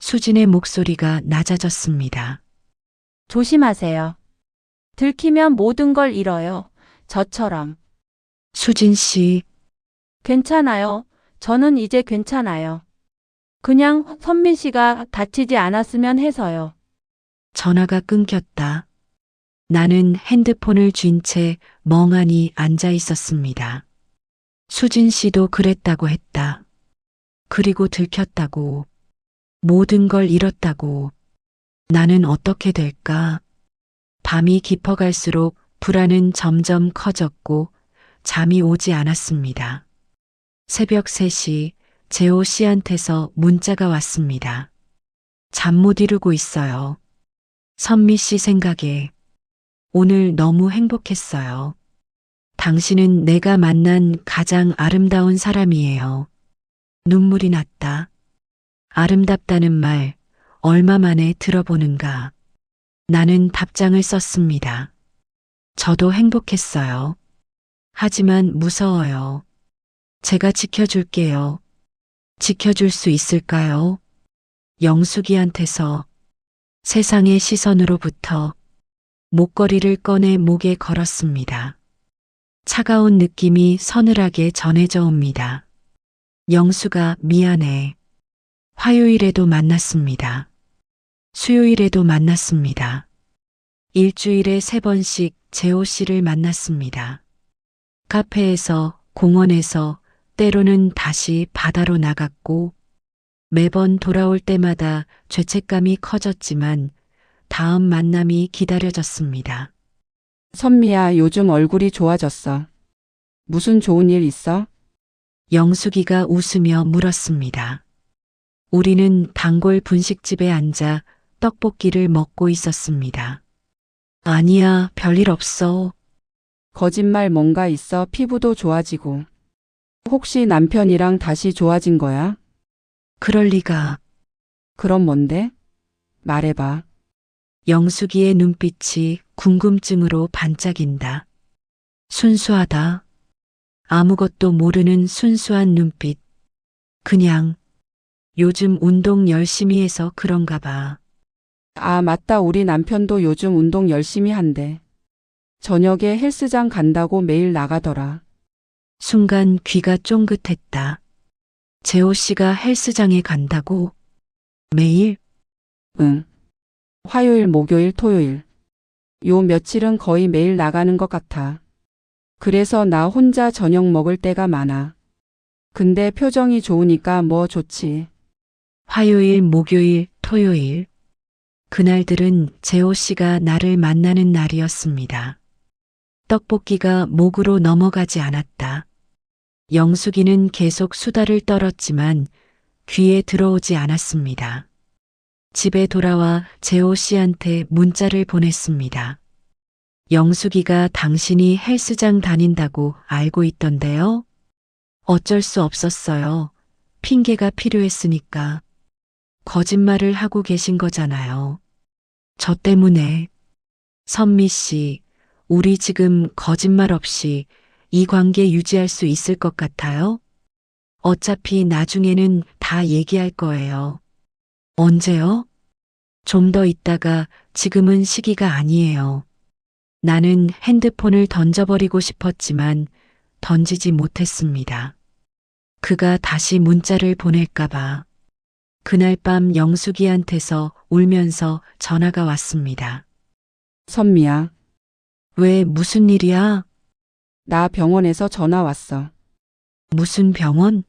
수진의 목소리가 낮아졌습니다. 조심하세요. 들키면 모든 걸 잃어요. 저처럼. 수진 씨, 괜찮아요. 저는 이제 괜찮아요. 그냥 선미 씨가 다치지 않았으면 해서요. 전화가 끊겼다. 나는 핸드폰을 쥔 채 멍하니 앉아 있었습니다. 수진 씨도 그랬다고 했다. 그리고 들켰다고. 모든 걸 잃었다고. 나는 어떻게 될까? 밤이 깊어갈수록 불안은 점점 커졌고 잠이 오지 않았습니다. 새벽 3시 재호 씨한테서 문자가 왔습니다. 잠 못 이루고 있어요. 선미 씨 생각에 오늘 너무 행복했어요. 당신은 내가 만난 가장 아름다운 사람이에요. 눈물이 났다. 아름답다는 말 얼마 만에 들어보는가. 나는 답장을 썼습니다. 저도 행복했어요. 하지만 무서워요. 제가 지켜줄게요. 지켜줄 수 있을까요? 영숙이한테서 세상의 시선으로부터 목걸이를 꺼내 목에 걸었습니다. 차가운 느낌이 서늘하게 전해져 옵니다. 영수가 미안해. 화요일에도 만났습니다. 수요일에도 만났습니다. 일주일에 3번씩 재호 씨를 만났습니다. 카페에서, 공원에서, 때로는 다시 바다로 나갔고, 매번 돌아올 때마다 죄책감이 커졌지만 다음 만남이 기다려졌습니다. 선미야, 요즘 얼굴이 좋아졌어. 무슨 좋은 일 있어? 영숙이가 웃으며 물었습니다. 우리는 단골 분식집에 앉아 떡볶이를 먹고 있었습니다. 아니야, 별일 없어. 거짓말 뭔가 있어. 피부도 좋아지고. 혹시 남편이랑 다시 좋아진 거야? 그럴 리가. 그럼 뭔데? 말해봐. 영숙이의 눈빛이 궁금증으로 반짝인다. 순수하다. 아무것도 모르는 순수한 눈빛. 그냥 요즘 운동 열심히 해서 그런가 봐. 아, 맞다. 우리 남편도 요즘 운동 열심히 한대. 저녁에 헬스장 간다고 매일 나가더라. 순간 귀가 쫑긋했다. 재호 씨가 헬스장에 간다고? 매일? 응. 화요일, 목요일, 토요일. 요 며칠은 거의 매일 나가는 것 같아. 그래서 나 혼자 저녁 먹을 때가 많아. 근데 표정이 좋으니까 뭐 좋지. 화요일, 목요일, 토요일. 그날들은 재호 씨가 나를 만나는 날이었습니다. 떡볶이가 목으로 넘어가지 않았다. 영숙이는 계속 수다를 떨었지만 귀에 들어오지 않았습니다. 집에 돌아와 재호 씨한테 문자를 보냈습니다. 영숙이가 당신이 헬스장 다닌다고 알고 있던데요? 어쩔 수 없었어요. 핑계가 필요했으니까. 거짓말을 하고 계신 거잖아요. 저 때문에. 선미 씨, 우리 지금 거짓말 없이 이 관계 유지할 수 있을 것 같아요? 어차피 나중에는 다 얘기할 거예요. 언제요? 좀 더 있다가 지금은 시기가 아니에요. 나는 핸드폰을 던져버리고 싶었지만 던지지 못했습니다. 그가 다시 문자를 보낼까봐. 그날 밤 영숙이한테서 울면서 전화가 왔습니다. 선미야, 왜 무슨 일이야? 나 병원에서 전화 왔어. 무슨 병원?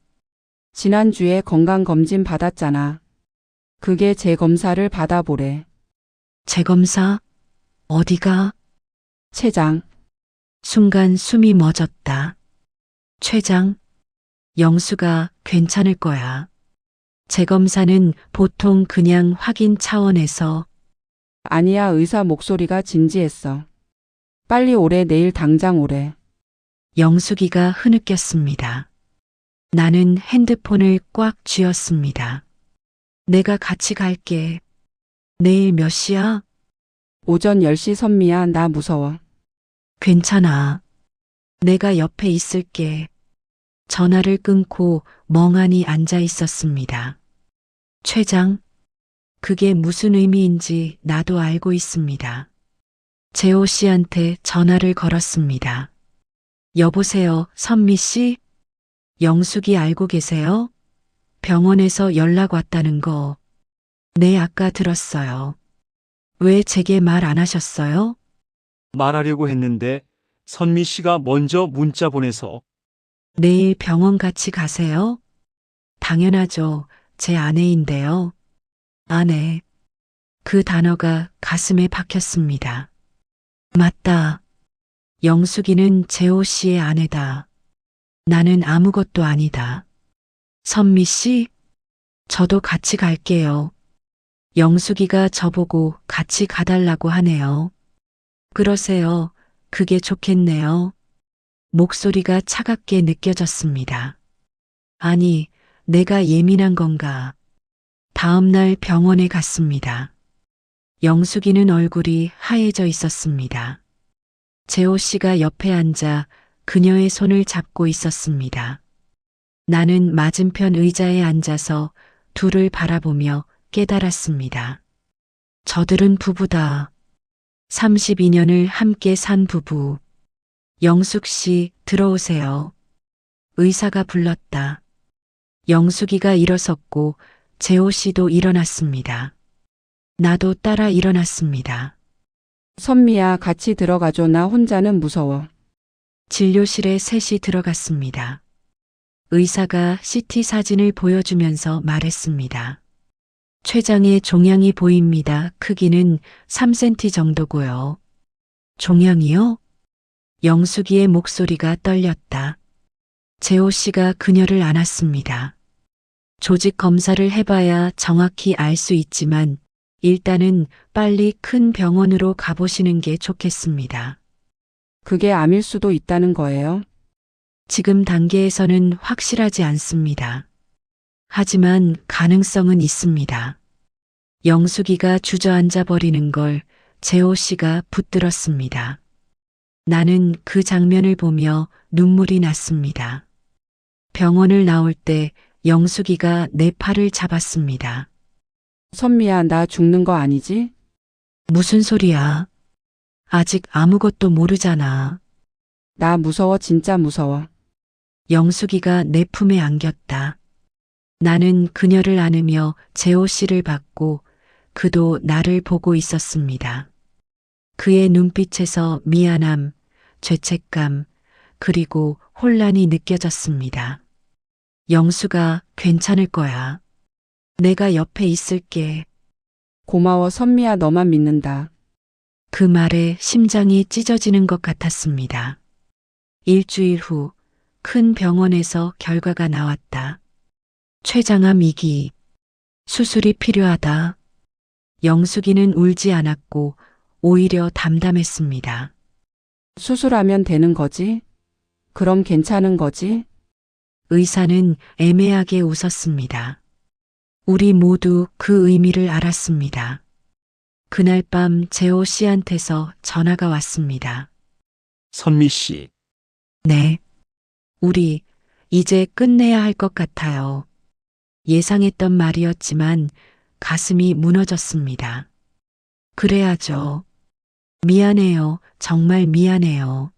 지난주에 건강검진 받았잖아. 그게 재검사를 받아보래. 재검사? 어디가? 췌장. 순간 숨이 멎었다. 췌장? 영수가 괜찮을 거야. 재검사는 보통 그냥 확인 차원에서 아니야, 의사 목소리가 진지했어. 빨리 오래, 내일 당장 오래. 영숙이가 흐느꼈습니다. 나는 핸드폰을 꽉 쥐었습니다. 내가 같이 갈게. 내일 몇 시야? 오전 10시. 선미야, 나 무서워. 괜찮아. 내가 옆에 있을게. 전화를 끊고 멍하니 앉아 있었습니다. 췌장? 그게 무슨 의미인지 나도 알고 있습니다. 재호 씨한테 전화를 걸었습니다. 여보세요, 선미 씨? 영숙이 알고 계세요? 병원에서 연락 왔다는 거. 네, 아까 들었어요. 왜 제게 말 안 하셨어요? 말하려고 했는데 선미 씨가 먼저 문자 보내서 내일 병원 같이 가세요? 당연하죠. 제 아내인데요. 아내. 그 단어가 가슴에 박혔습니다. 맞다. 영숙이는 재호 씨의 아내다. 나는 아무것도 아니다. 선미 씨? 저도 같이 갈게요. 영숙이가 저보고 같이 가달라고 하네요. 그러세요. 그게 좋겠네요. 목소리가 차갑게 느껴졌습니다. 아니, 내가 예민한 건가? 다음 날 병원에 갔습니다. 영숙이는 얼굴이 하얘져 있었습니다. 재호 씨가 옆에 앉아 그녀의 손을 잡고 있었습니다. 나는 맞은편 의자에 앉아서 둘을 바라보며 깨달았습니다. 저들은 부부다. 32년을 함께 산 부부. 영숙 씨, 들어오세요. 의사가 불렀다. 영숙이가 일어섰고 재호 씨도 일어났습니다. 나도 따라 일어났습니다. 선미야, 같이 들어가줘. 나 혼자는 무서워. 진료실에 셋이 들어갔습니다. 의사가 CT 사진을 보여주면서 말했습니다. 췌장의 종양이 보입니다. 크기는 3cm 정도고요. 종양이요? 영숙이의 목소리가 떨렸다. 재호 씨가 그녀를 안았습니다. 조직 검사를 해봐야 정확히 알 수 있지만 일단은 빨리 큰 병원으로 가보시는 게 좋겠습니다. 그게 암일 수도 있다는 거예요? 지금 단계에서는 확실하지 않습니다. 하지만 가능성은 있습니다. 영숙이가 주저앉아 버리는 걸 재호 씨가 붙들었습니다. 나는 그 장면을 보며 눈물이 났습니다. 병원을 나올 때 영숙이가 내 팔을 잡았습니다. 선미야, 나 죽는 거 아니지? 무슨 소리야? 아직 아무것도 모르잖아. 나 무서워, 진짜 무서워. 영숙이가 내 품에 안겼다. 나는 그녀를 안으며 재호 씨를 봤고 그도 나를 보고 있었습니다. 그의 눈빛에서 미안함, 죄책감, 그리고 혼란이 느껴졌습니다. 영수가 괜찮을 거야. 내가 옆에 있을게. 고마워, 선미야, 너만 믿는다. 그 말에 심장이 찢어지는 것 같았습니다. 일주일 후 큰 병원에서 결과가 나왔다. 췌장암 2기. 수술이 필요하다. 영숙이는 울지 않았고 오히려 담담했습니다. 수술하면 되는 거지? 그럼 괜찮은 거지? 의사는 애매하게 웃었습니다. 우리 모두 그 의미를 알았습니다. 그날 밤 재호 씨한테서 전화가 왔습니다. 선미 씨, 네. 우리 이제 끝내야 할 것 같아요. 예상했던 말이었지만 가슴이 무너졌습니다. 그래야죠. 미안해요. 정말 미안해요.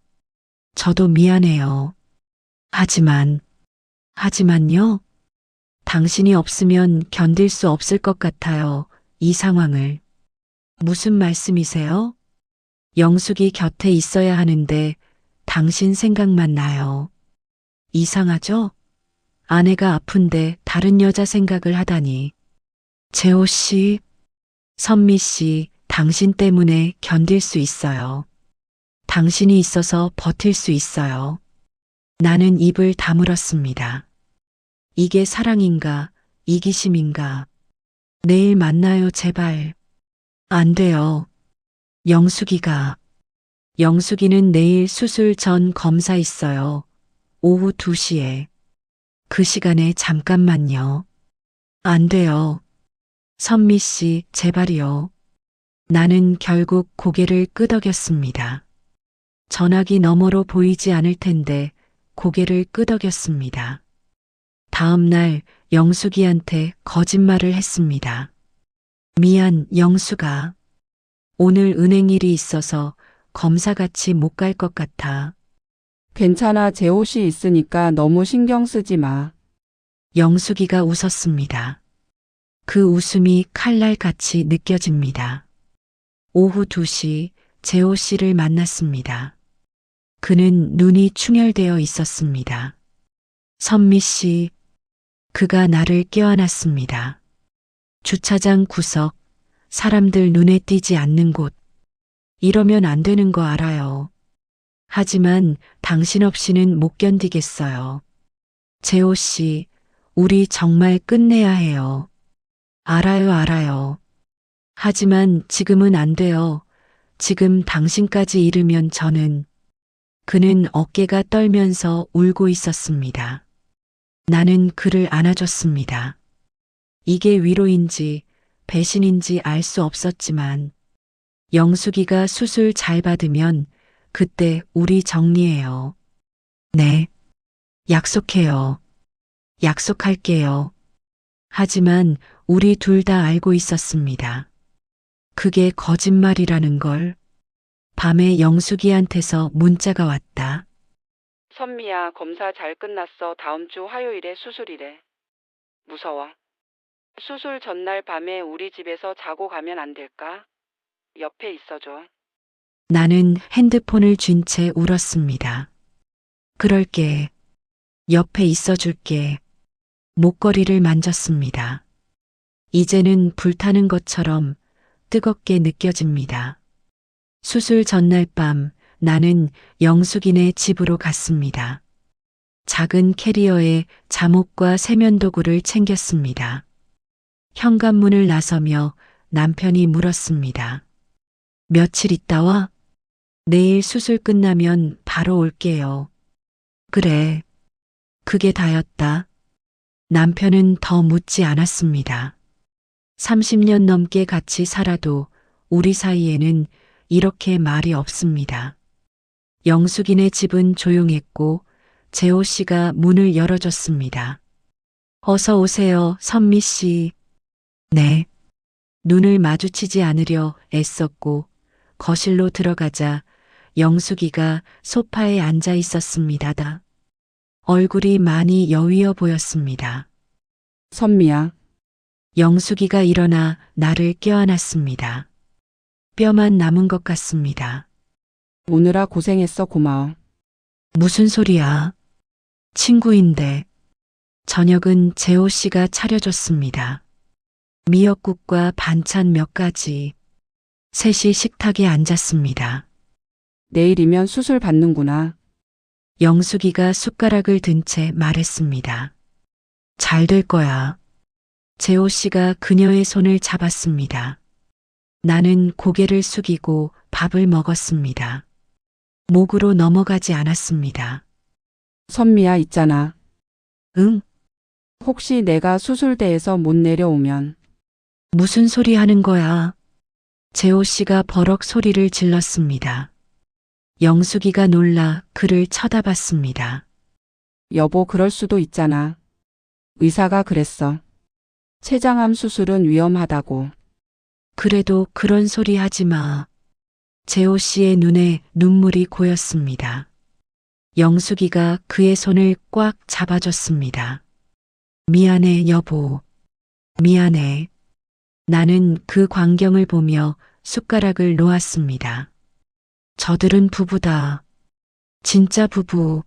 저도 미안해요. 하지만요. 당신이 없으면 견딜 수 없을 것 같아요. 이 상황을. 무슨 말씀이세요? 영숙이 곁에 있어야 하는데 당신 생각만 나요. 이상하죠? 아내가 아픈데 다른 여자 생각을 하다니. 재호 씨, 선미 씨, 당신 때문에 견딜 수 있어요. 당신이 있어서 버틸 수 있어요. 나는 입을 다물었습니다. 이게 사랑인가, 이기심인가. 내일 만나요, 제발. 안 돼요. 영숙이는 내일 수술 전 검사 있어요. 오후 2시에. 그 시간에 잠깐만요. 안 돼요. 선미 씨, 제발이요. 나는 결국 고개를 끄덕였습니다. 전화기 너머로 보이지 않을 텐데 고개를 끄덕였습니다. 다음 날 영숙이한테 거짓말을 했습니다. 미안, 영숙아. 오늘 은행 일이 있어서 검사 같이 못 갈 것 같아. 괜찮아, 재호 씨 있으니까 너무 신경 쓰지 마. 영숙이가 웃었습니다. 그 웃음이 칼날같이 느껴집니다. 오후 2시 재호 씨를 만났습니다. 그는 눈이 충혈되어 있었습니다. 선미 씨, 그가 나를 껴안았습니다. 주차장 구석, 사람들 눈에 띄지 않는 곳. 이러면 안 되는 거 알아요. 하지만 당신 없이는 못 견디겠어요. 재호 씨, 우리 정말 끝내야 해요. 알아요. 하지만 지금은 안 돼요. 지금 당신까지 잃으면 저는. 그는 어깨가 떨면서 울고 있었습니다. 나는 그를 안아줬습니다. 이게 위로인지 배신인지 알 수 없었지만 영숙이가 수술 잘 받으면 그때 우리 정리해요. 네. 약속해요. 약속할게요. 하지만 우리 둘 다 알고 있었습니다. 그게 거짓말이라는 걸. 밤에 영숙이한테서 문자가 왔다. 선미야, 검사 잘 끝났어. 다음 주 화요일에 수술이래. 무서워. 수술 전날 밤에 우리 집에서 자고 가면 안 될까? 옆에 있어줘. 나는 핸드폰을 쥔 채 울었습니다. 그럴게. 옆에 있어줄게. 목걸이를 만졌습니다. 이제는 불타는 것처럼 뜨겁게 느껴집니다. 수술 전날 밤 나는 영숙이네 집으로 갔습니다. 작은 캐리어에 잠옷과 세면도구를 챙겼습니다. 현관문을 나서며 남편이 물었습니다. 며칠 있다 와? 내일 수술 끝나면 바로 올게요. 그래. 그게 다였다. 남편은 더 묻지 않았습니다. 30년 넘게 같이 살아도 우리 사이에는 이렇게 말이 없습니다. 영숙이네 집은 조용했고 재호 씨가 문을 열어줬습니다. 어서 오세요, 선미 씨. 네. 눈을 마주치지 않으려 애썼고 거실로 들어가자 영숙이가 소파에 앉아 있었습니다. 얼굴이 많이 여위어 보였습니다. 선미야, 영숙이가 일어나 나를 껴안았습니다. 뼈만 남은 것 같습니다. 오느라 고생했어. 고마워. 무슨 소리야? 친구인데. 저녁은 재호 씨가 차려줬습니다. 미역국과 반찬 몇 가지. 셋이 식탁에 앉았습니다. 내일이면 수술 받는구나. 영숙이가 숟가락을 든 채 말했습니다. 잘 될 거야. 재호 씨가 그녀의 손을 잡았습니다. 나는 고개를 숙이고 밥을 먹었습니다. 목으로 넘어가지 않았습니다. 선미야, 있잖아. 응? 혹시 내가 수술대에서 못 내려오면 무슨 소리 하는 거야? 재호 씨가 버럭 소리를 질렀습니다. 영숙이가 놀라 그를 쳐다봤습니다. 여보, 그럴 수도 있잖아. 의사가 그랬어. 췌장암 수술은 위험하다고. 그래도 그런 소리 하지 마. 재호 씨의 눈에 눈물이 고였습니다. 영숙이가 그의 손을 꽉 잡아줬습니다. 미안해, 여보. 미안해. 나는 그 광경을 보며 숟가락을 놓았습니다. 저들은 부부다. 진짜 부부.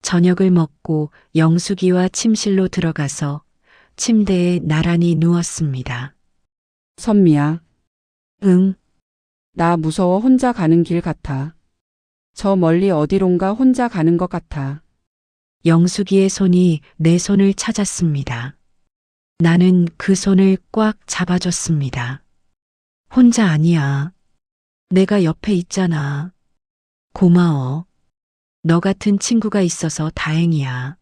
저녁을 먹고 영숙이와 침실로 들어가서 침대에 나란히 누웠습니다. 선미야, 응, 나 무서워 혼자 가는 길 같아. 저 멀리 어디론가 혼자 가는 것 같아. 영숙이의 손이 내 손을 찾았습니다. 나는 그 손을 꽉 잡아줬습니다. 혼자 아니야. 내가 옆에 있잖아. 고마워. 너 같은 친구가 있어서 다행이야.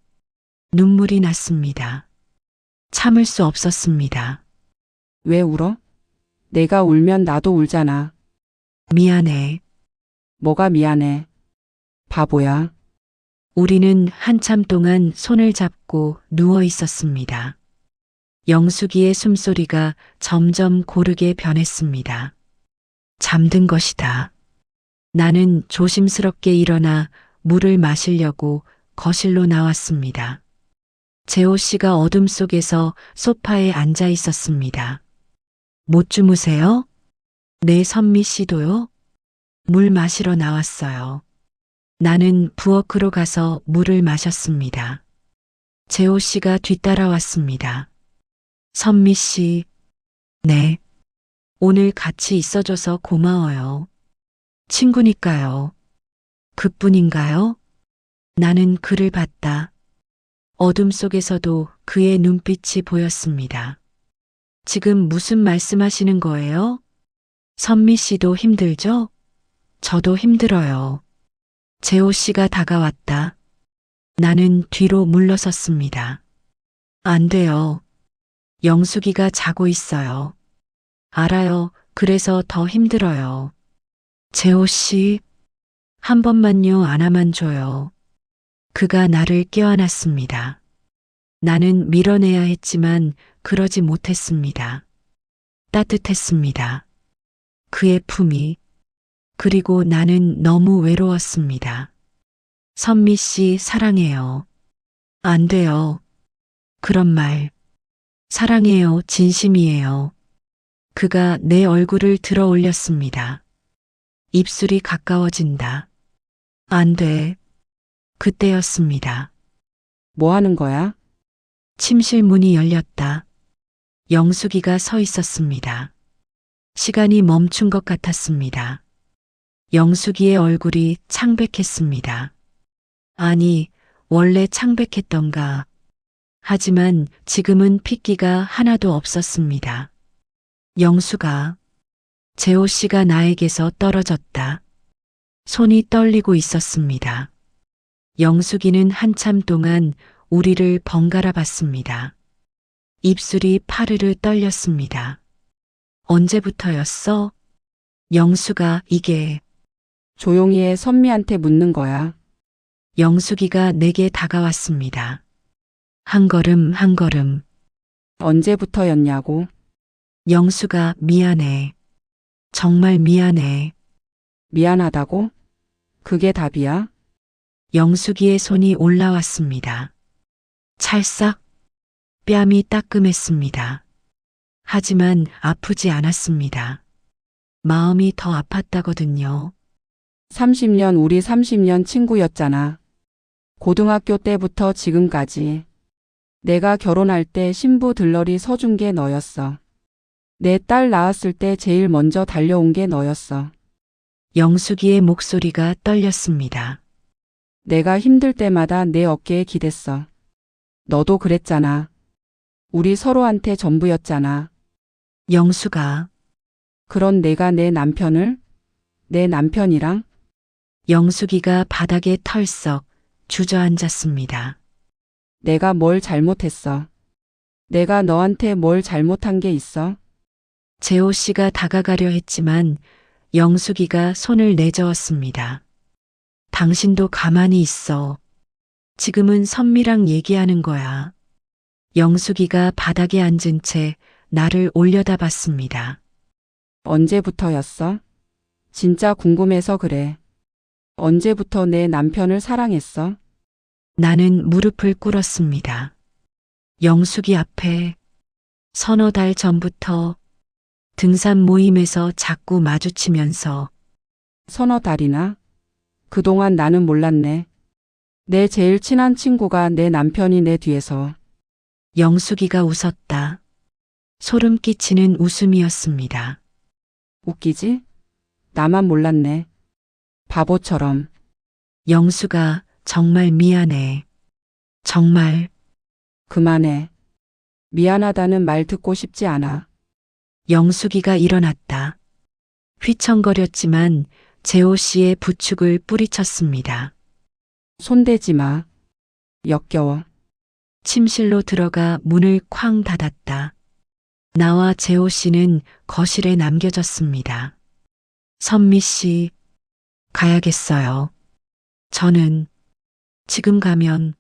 눈물이 났습니다. 참을 수 없었습니다. 왜 울어? 내가 울면 나도 울잖아. 미안해. 뭐가 미안해. 바보야. 우리는 한참 동안 손을 잡고 누워 있었습니다. 영숙이의 숨소리가 점점 고르게 변했습니다. 잠든 것이다. 나는 조심스럽게 일어나 물을 마시려고 거실로 나왔습니다. 재호 씨가 어둠 속에서 소파에 앉아 있었습니다. 못 주무세요? 네, 선미 씨도요? 물 마시러 나왔어요. 나는 부엌으로 가서 물을 마셨습니다. 재호 씨가 뒤따라왔습니다. 선미 씨, 네. 오늘 같이 있어줘서 고마워요. 친구니까요. 그뿐인가요? 나는 그를 봤다. 어둠 속에서도 그의 눈빛이 보였습니다. 지금 무슨 말씀하시는 거예요? 선미 씨도 힘들죠? 저도 힘들어요. 재호 씨가 다가왔다. 나는 뒤로 물러섰습니다. 안 돼요. 영숙이가 자고 있어요. 알아요. 그래서 더 힘들어요. 재호 씨, 한 번만요, 안아만 줘요. 그가 나를 껴안았습니다. 나는 밀어내야 했지만 그러지 못했습니다. 따뜻했습니다. 그의 품이. 그리고 나는 너무 외로웠습니다. 선미 씨, 사랑해요. 안 돼요. 그런 말. 사랑해요, 진심이에요. 그가 내 얼굴을 들어 올렸습니다. 입술이 가까워진다. 안 돼. 그때였습니다. 뭐 하는 거야? 침실 문이 열렸다. 영숙이가 서 있었습니다. 시간이 멈춘 것 같았습니다. 영숙이의 얼굴이 창백했습니다. 아니, 원래 창백했던가. 하지만 지금은 핏기가 하나도 없었습니다. 영숙아, 재호 씨가 나에게서 떨어졌다. 손이 떨리고 있었습니다. 영숙이는 한참 동안 우리를 번갈아 봤습니다. 입술이 파르르 떨렸습니다. 언제부터였어? 영숙아, 이게. 조용히 해. 선미한테 묻는 거야. 영숙이가 내게 다가왔습니다. 한 걸음 한 걸음. 언제부터였냐고. 영숙아, 미안해. 정말 미안해. 미안하다고? 그게 답이야? 영숙이의 손이 올라왔습니다. 찰싹. 뺨이 따끔했습니다. 하지만 아프지 않았습니다. 마음이 더 아팠다거든요. 30년, 우리 30년 친구였잖아. 고등학교 때부터 지금까지. 내가 결혼할 때 신부 들러리 서준 게 너였어. 내 딸 낳았을 때 제일 먼저 달려온 게 너였어. 영숙이의 목소리가 떨렸습니다. 내가 힘들 때마다 내 어깨에 기댔어. 너도 그랬잖아. 우리 서로한테 전부였잖아. 영숙아. 그런 내가 내 남편이랑 영숙이가 바닥에 털썩 주저앉았습니다. 내가 뭘 잘못했어? 내가 너한테 뭘 잘못한 게 있어? 재호 씨가 다가가려 했지만 영숙이가 손을 내저었습니다. 당신도 가만히 있어. 지금은 선미랑 얘기하는 거야. 영숙이가 바닥에 앉은 채 나를 올려다봤습니다. 언제부터였어? 진짜 궁금해서 그래. 언제부터 내 남편을 사랑했어? 나는 무릎을 꿇었습니다. 영숙이 앞에 서너 달 전부터 등산 모임에서 자꾸 마주치면서 서너 달이나? 그동안 나는 몰랐네. 내 제일 친한 친구가 내 남편이 내 뒤에서. 영숙이가 웃었다. 소름 끼치는 웃음이었습니다. 웃기지? 나만 몰랐네. 바보처럼. 영수가 정말 미안해. 정말 그만해. 미안하다는 말 듣고 싶지 않아. 영숙이가 일어났다. 휘청거렸지만 재호 씨의 부축을 뿌리쳤습니다. 손대지 마. 역겨워. 침실로 들어가 문을 쾅 닫았다. 나와 재호 씨는 거실에 남겨졌습니다. 선미 씨, 가야겠어요. 저는 지금 가면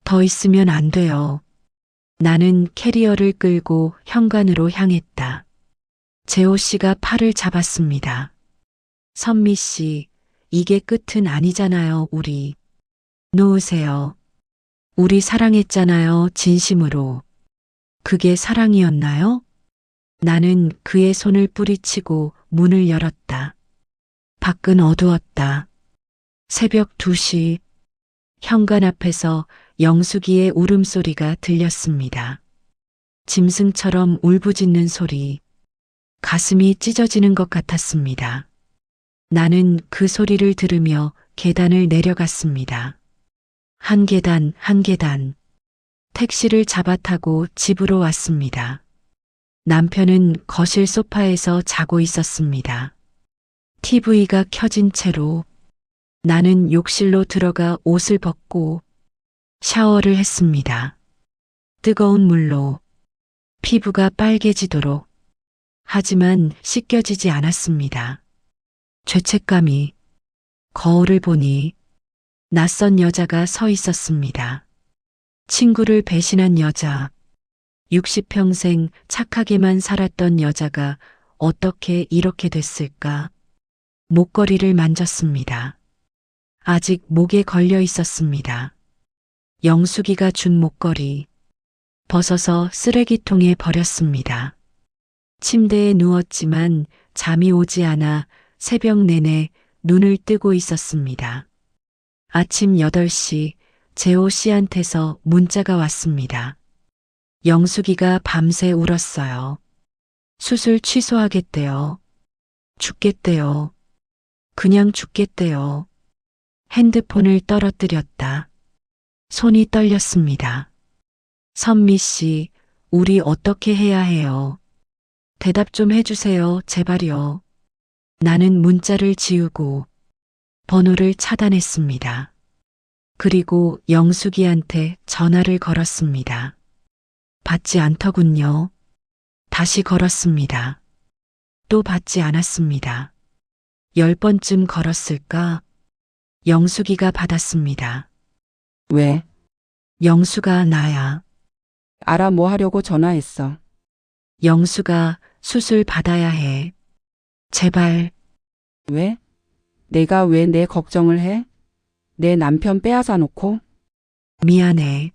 더 있으면 안 돼요. 나는 캐리어를 끌고 현관으로 향했다. 재호 씨가 팔을 잡았습니다. 선미 씨, 이게 끝은 아니잖아요, 우리. 놓으세요. 우리 사랑했잖아요, 진심으로. 그게 사랑이었나요? 나는 그의 손을 뿌리치고 문을 열었다. 밖은 어두웠다. 새벽 2시, 현관 앞에서 영숙이의 울음소리가 들렸습니다. 짐승처럼 울부짖는 소리. 가슴이 찢어지는 것 같았습니다. 나는 그 소리를 들으며 계단을 내려갔습니다. 한 계단, 한 계단. 택시를 잡아 타고 집으로 왔습니다. 남편은 거실 소파에서 자고 있었습니다. TV가 켜진 채로 나는 욕실로 들어가 옷을 벗고 샤워를 했습니다. 뜨거운 물로 피부가 빨개지도록. 하지만 씻겨지지 않았습니다. 죄책감이. 거울을 보니 낯선 여자가 서 있었습니다. 친구를 배신한 여자. 60평생 착하게만 살았던 여자가 어떻게 이렇게 됐을까? 목걸이를 만졌습니다. 아직 목에 걸려 있었습니다. 영숙이가 준 목걸이. 벗어서 쓰레기통에 버렸습니다. 침대에 누웠지만 잠이 오지 않아 새벽 내내 눈을 뜨고 있었습니다. 아침 8시 재호 씨한테서 문자가 왔습니다. 영숙이가 밤새 울었어요. 수술 취소하겠대요. 죽겠대요. 그냥 죽겠대요. 핸드폰을 떨어뜨렸다. 손이 떨렸습니다. 선미 씨, 우리 어떻게 해야 해요? 대답 좀 해주세요, 제발요. 나는 문자를 지우고 번호를 차단했습니다. 그리고 영숙이한테 전화를 걸었습니다. 받지 않더군요. 다시 걸었습니다. 또 받지 않았습니다. 10번쯤 걸었을까? 영숙이가 받았습니다. 왜? 영수가 나야. 알아 뭐 하려고 전화했어. 영수가 수술 받아야 해. 제발. 왜? 내가 왜 내 걱정을 해? 내 남편 빼앗아 놓고? 미안해.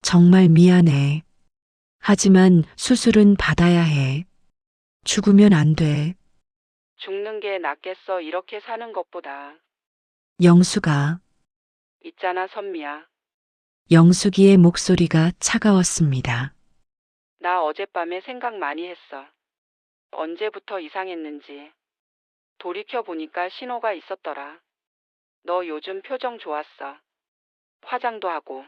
정말 미안해. 하지만 수술은 받아야 해. 죽으면 안 돼. 죽는 게 낫겠어 이렇게 사는 것보다. 영수가. 있잖아 선미야. 영숙이의 목소리가 차가웠습니다. 나 어젯밤에 생각 많이 했어. 언제부터 이상했는지. 돌이켜보니까 신호가 있었더라. 너 요즘 표정 좋았어. 화장도 하고.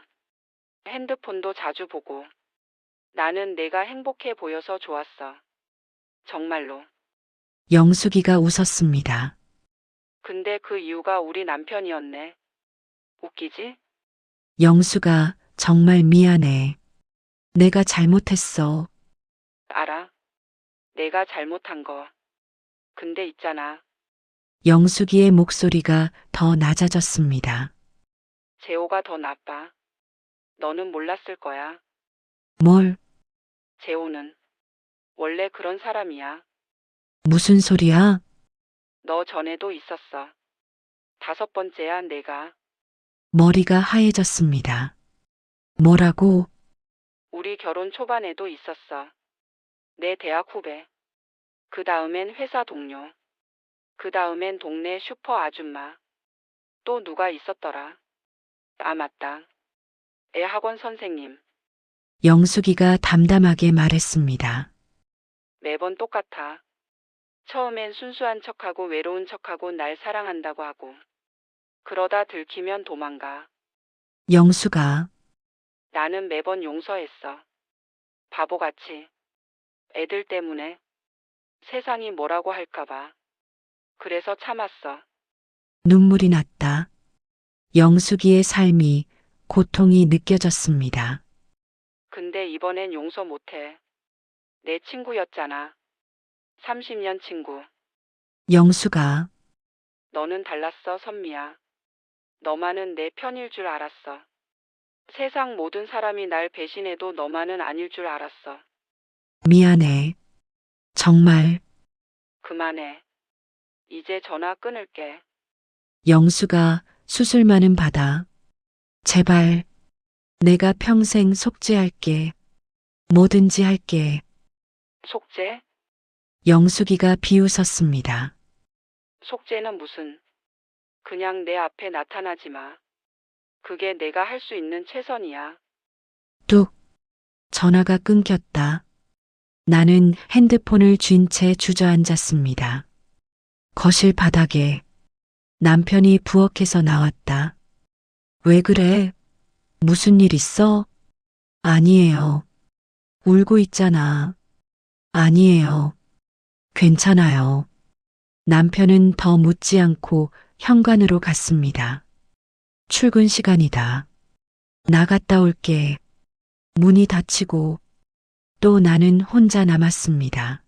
핸드폰도 자주 보고. 나는 내가 행복해 보여서 좋았어. 정말로. 영숙이가 웃었습니다. 근데 그 이유가 우리 남편이었네. 웃기지? 영수가 정말 미안해. 내가 잘못했어. 알아. 내가 잘못한 거. 근데 있잖아. 영숙이의 목소리가 더 낮아졌습니다. 재호가 더 나빠. 너는 몰랐을 거야. 뭘, 재호는 원래 그런 사람이야. 무슨 소리야? 너 전에도 있었어. 5번째야 내가. 머리가 하얘졌습니다. 뭐라고? 우리 결혼 초반에도 있었어. 내 대학 후배. 그 다음엔 회사 동료. 그 다음엔 동네 슈퍼 아줌마. 또 누가 있었더라? 아, 맞다. 애 학원 선생님. 영숙이가 담담하게 말했습니다. 매번 똑같아. 처음엔 순수한 척하고 외로운 척하고 날 사랑한다고 하고. 그러다 들키면 도망가. 영수가 나는 매번 용서했어. 바보같이. 애들 때문에. 세상이 뭐라고 할까봐. 그래서 참았어. 눈물이 났다. 영숙이의 삶이 고통이 느껴졌습니다. 근데 이번엔 용서 못해. 내 친구였잖아. 30년 친구. 영수가 너는 달랐어, 선미야. 너만은 내 편일 줄 알았어. 세상 모든 사람이 날 배신해도 너만은 아닐 줄 알았어. 미안해. 정말 그만해. 이제 전화 끊을게. 영수가 수술만은 받아. 제발 내가 평생 속죄할게. 뭐든지 할게. 속죄? 영숙이가 비웃었습니다. 속죄는 무슨. 그냥 내 앞에 나타나지 마. 그게 내가 할 수 있는 최선이야. 뚝. 전화가 끊겼다. 나는 핸드폰을 쥔 채 주저앉았습니다. 거실 바닥에 남편이 부엌에서 나왔다. 왜 그래? 무슨 일 있어? 아니에요. 울고 있잖아. 아니에요. 괜찮아요. 남편은 더 묻지 않고 현관으로 갔습니다. 출근 시간이다. 나갔다 올게. 문이 닫히고 또 나는 혼자 남았습니다.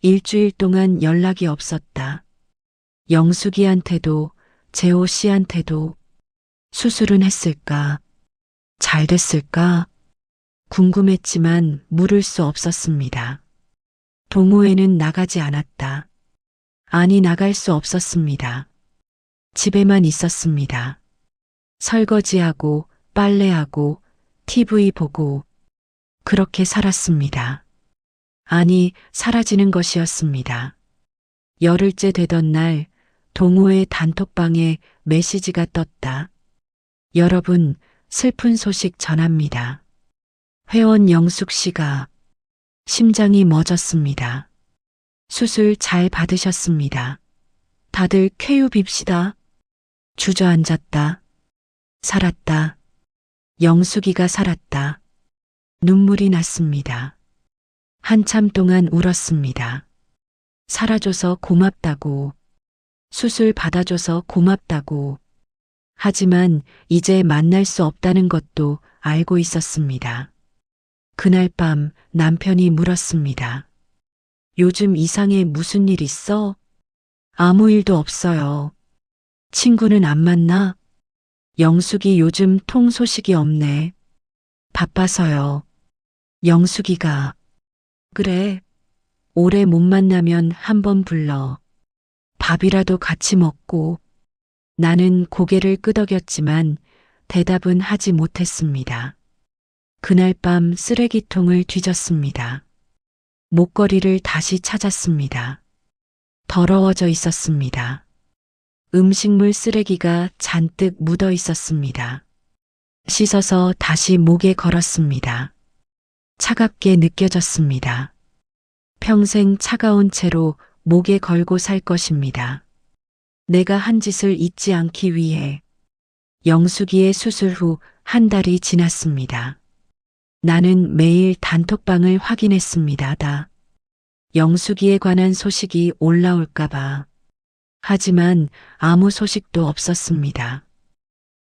일주일 동안 연락이 없었다. 영숙이한테도 재호 씨한테도. 수술은 했을까? 잘 됐을까? 궁금했지만 물을 수 없었습니다. 동호회는 나가지 않았다. 아니, 나갈 수 없었습니다. 집에만 있었습니다. 설거지하고 빨래하고 TV 보고 그렇게 살았습니다. 아니, 사라지는 것이었습니다. 열흘째 되던 날 동호회 단톡방에 메시지가 떴다. 여러분, 슬픈 소식 전합니다. 회원 영숙 씨가 심장이 멎었습니다. 수술 잘 받으셨습니다. 다들 쾌유 빕시다. 주저앉았다. 살았다. 영숙이가 살았다. 눈물이 났습니다. 한참 동안 울었습니다. 살아줘서 고맙다고. 수술 받아줘서 고맙다고. 하지만 이제 만날 수 없다는 것도 알고 있었습니다. 그날 밤 남편이 물었습니다. 요즘 이상해. 무슨 일 있어? 아무 일도 없어요. 친구는 안 만나? 영숙이 요즘 통 소식이 없네. 바빠서요. 영숙이가 그래. 오래 못 만나면 한번 불러. 밥이라도 같이 먹고. 나는 고개를 끄덕였지만 대답은 하지 못했습니다. 그날 밤 쓰레기통을 뒤졌습니다. 목걸이를 다시 찾았습니다. 더러워져 있었습니다. 음식물 쓰레기가 잔뜩 묻어 있었습니다. 씻어서 다시 목에 걸었습니다. 차갑게 느껴졌습니다. 평생 차가운 채로 목에 걸고 살 것입니다. 내가 한 짓을 잊지 않기 위해. 영숙이의 수술 후 한 달이 지났습니다. 나는 매일 단톡방을 확인했습니다. 영숙이에 관한 소식이 올라올까봐. 하지만 아무 소식도 없었습니다.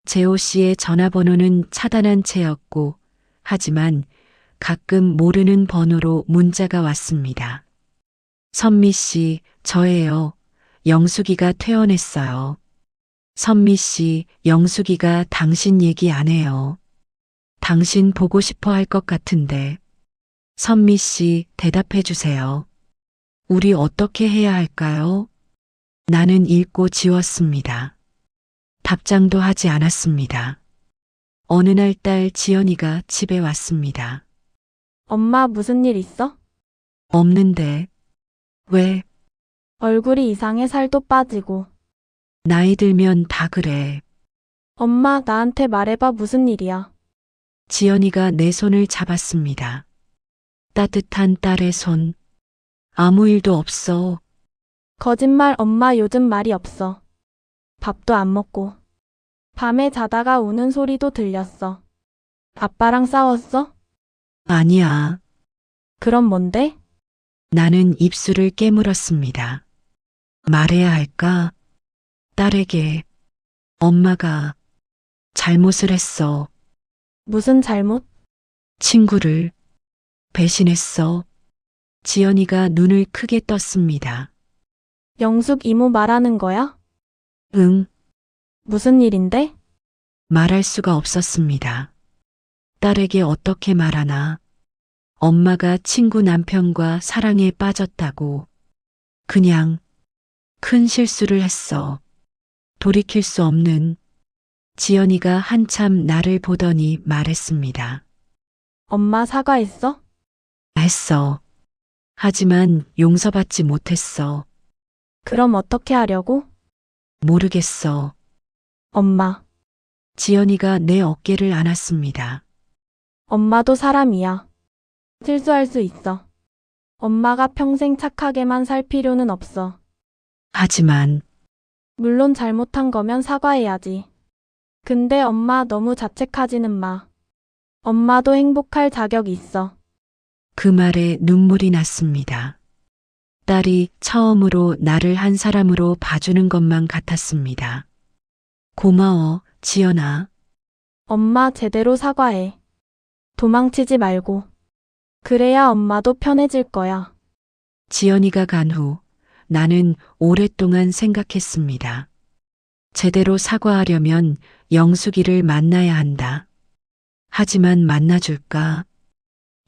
재호 씨의 전화번호는 차단한 채였고, 하지만 가끔 모르는 번호로 문자가 왔습니다. 선미 씨, 저예요. 영숙이가 퇴원했어요. 선미 씨, 영숙이가 당신 얘기 안 해요. 당신 보고 싶어 할 것 같은데. 선미 씨, 대답해 주세요. 우리 어떻게 해야 할까요? 나는 읽고 지웠습니다. 답장도 하지 않았습니다. 어느 날 딸 지연이가 집에 왔습니다. 엄마 무슨 일 있어? 없는데. 왜? 얼굴이 이상해 살도 빠지고. 나이 들면 다 그래. 엄마, 나한테 말해봐. 무슨 일이야? 지연이가 내 손을 잡았습니다. 따뜻한 딸의 손. 아무 일도 없어. 거짓말. 엄마 요즘 말이 없어. 밥도 안 먹고. 밤에 자다가 우는 소리도 들렸어. 아빠랑 싸웠어? 아니야. 그럼 뭔데? 나는 입술을 깨물었습니다. 말해야 할까? 딸에게 엄마가 잘못을 했어. 무슨 잘못? 친구를 배신했어. 지연이가 눈을 크게 떴습니다. 영숙 이모 말하는 거야? 응, 무슨 일인데? 말할 수가 없었습니다. 딸에게 어떻게 말하나. 엄마가 친구 남편과 사랑에 빠졌다고. 그냥 큰 실수를 했어. 돌이킬 수 없는. 지연이가 한참 나를 보더니 말했습니다. 엄마 사과했어? 했어. 하지만 용서받지 못했어. 그럼 어떻게 하려고? 모르겠어. 엄마. 지연이가 내 어깨를 안았습니다. 엄마도 사람이야. 실수할 수 있어. 엄마가 평생 착하게만 살 필요는 없어. 하지만 물론 잘못한 거면 사과해야지. 근데 엄마 너무 자책하지는 마. 엄마도 행복할 자격 있어. 그 말에 눈물이 났습니다. 딸이 처음으로 나를 한 사람으로 봐주는 것만 같았습니다. 고마워, 지연아. 엄마 제대로 사과해. 도망치지 말고. 그래야 엄마도 편해질 거야. 지연이가 간 후 나는 오랫동안 생각했습니다. 제대로 사과하려면 영숙이를 만나야 한다. 하지만 만나줄까?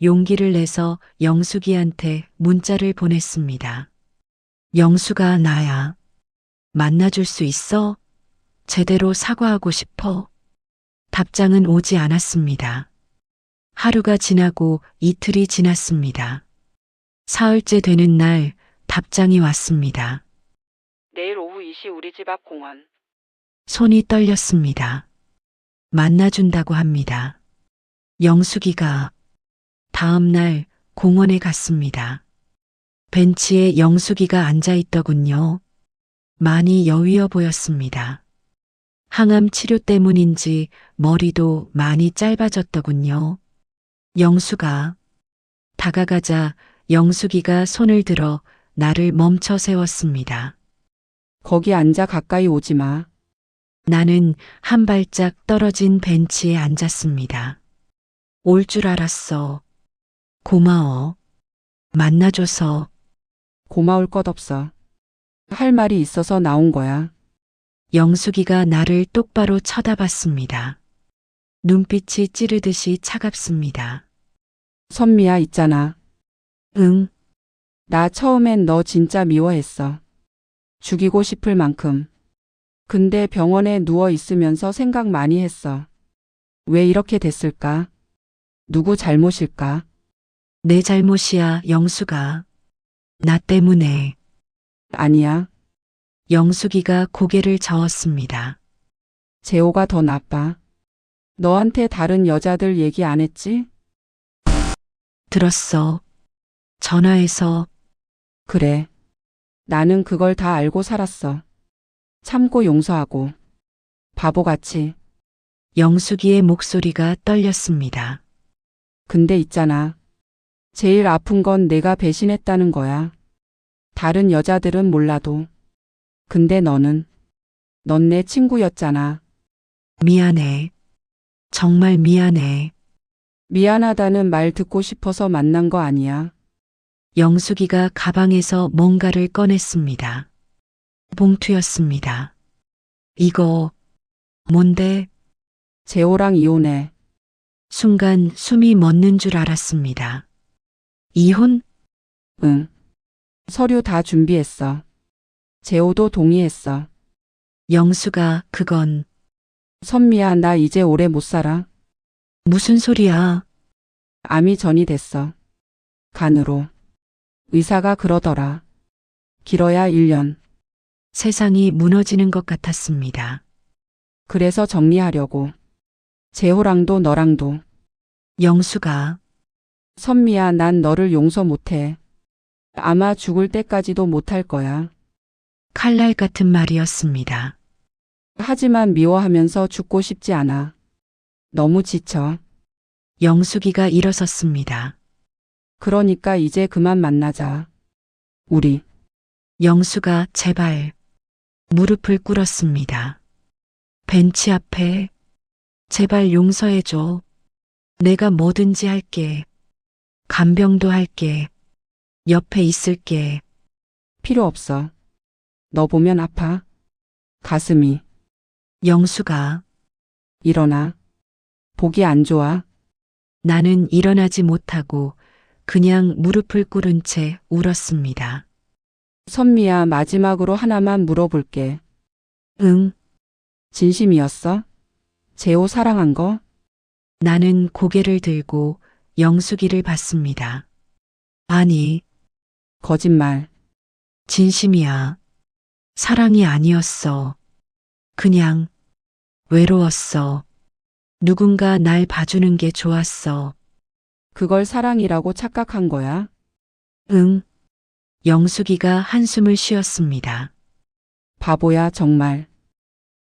용기를 내서 영숙이한테 문자를 보냈습니다. 영숙아, 나야. 만나줄 수 있어? 제대로 사과하고 싶어. 답장은 오지 않았습니다. 하루가 지나고 이틀이 지났습니다. 사흘째 되는 날 답장이 왔습니다. 내일 오후 2시 우리 집 앞 공원. 손이 떨렸습니다. 만나준다고 합니다. 영숙이가 다음 날 공원에 갔습니다. 벤치에 영숙이가 앉아 있더군요. 많이 여위어 보였습니다. 항암 치료 때문인지 머리도 많이 짧아졌더군요. 영숙아. 다가가자 영숙이가 손을 들어 나를 멈춰 세웠습니다. 거기 앉아 가까이 오지 마. 나는 한 발짝 떨어진 벤치에 앉았습니다. 올 줄 알았어. 고마워. 만나줘서. 고마울 것 없어. 할 말이 있어서 나온 거야. 영숙이가 나를 똑바로 쳐다봤습니다. 눈빛이 찌르듯이 차갑습니다. 선미야, 있잖아. 응, 나 처음엔 너 진짜 미워했어. 죽이고 싶을 만큼. 근데 병원에 누워 있으면서 생각 많이 했어. 왜 이렇게 됐을까? 누구 잘못일까? 내 잘못이야, 영숙아. 나 때문에. 아니야. 영숙이가 고개를 저었습니다. 재호가 더 나빠. 너한테 다른 여자들 얘기 안 했지? 들었어. 전화해서. 그래. 나는 그걸 다 알고 살았어. 참고 용서하고. 바보같이. 영숙이의 목소리가 떨렸습니다. 근데 있잖아. 제일 아픈 건 내가 배신했다는 거야. 다른 여자들은 몰라도. 근데 넌 내 친구였잖아. 미안해. 정말 미안해. 미안하다는 말 듣고 싶어서 만난 거 아니야. 영숙이가 가방에서 뭔가를 꺼냈습니다. 봉투였습니다. 이거 뭔데? 재호랑 이혼해. 순간 숨이 멎는 줄 알았습니다. 이혼? 응. 서류 다 준비했어. 재호도 동의했어. 영수가 그건 선미야, 나 이제 오래 못 살아. 무슨 소리야? 암이 전이됐어. 간으로. 의사가 그러더라. 길어야 1년. 세상이 무너지는 것 같았습니다. 그래서 정리하려고. 재호랑도 너랑도. 영수가 선미야, 난 너를 용서 못해. 아마 죽을 때까지도 못할 거야. 칼날 같은 말이었습니다. 하지만 미워하면서 죽고 싶지 않아. 너무 지쳐. 영숙이가 일어섰습니다. 그러니까 이제 그만 만나자. 우리. 영수가 제발 무릎을 꿇었습니다. 벤치 앞에 제발 용서해줘. 내가 뭐든지 할게. 간병도 할게. 옆에 있을게. 필요 없어. 너 보면 아파. 가슴이. 영수가 일어나. 보기 안 좋아. 나는 일어나지 못하고 그냥 무릎을 꿇은 채 울었습니다. 선미야, 마지막으로 하나만 물어볼게. 응, 진심이었어? 재호 사랑한 거? 나는 고개를 들고 영숙이를 봤습니다. 아니, 거짓말. 진심이야. 사랑이 아니었어. 그냥 외로웠어. 누군가 날 봐주는 게 좋았어. 그걸 사랑이라고 착각한 거야? 응. 영숙이가 한숨을 쉬었습니다. 바보야, 정말.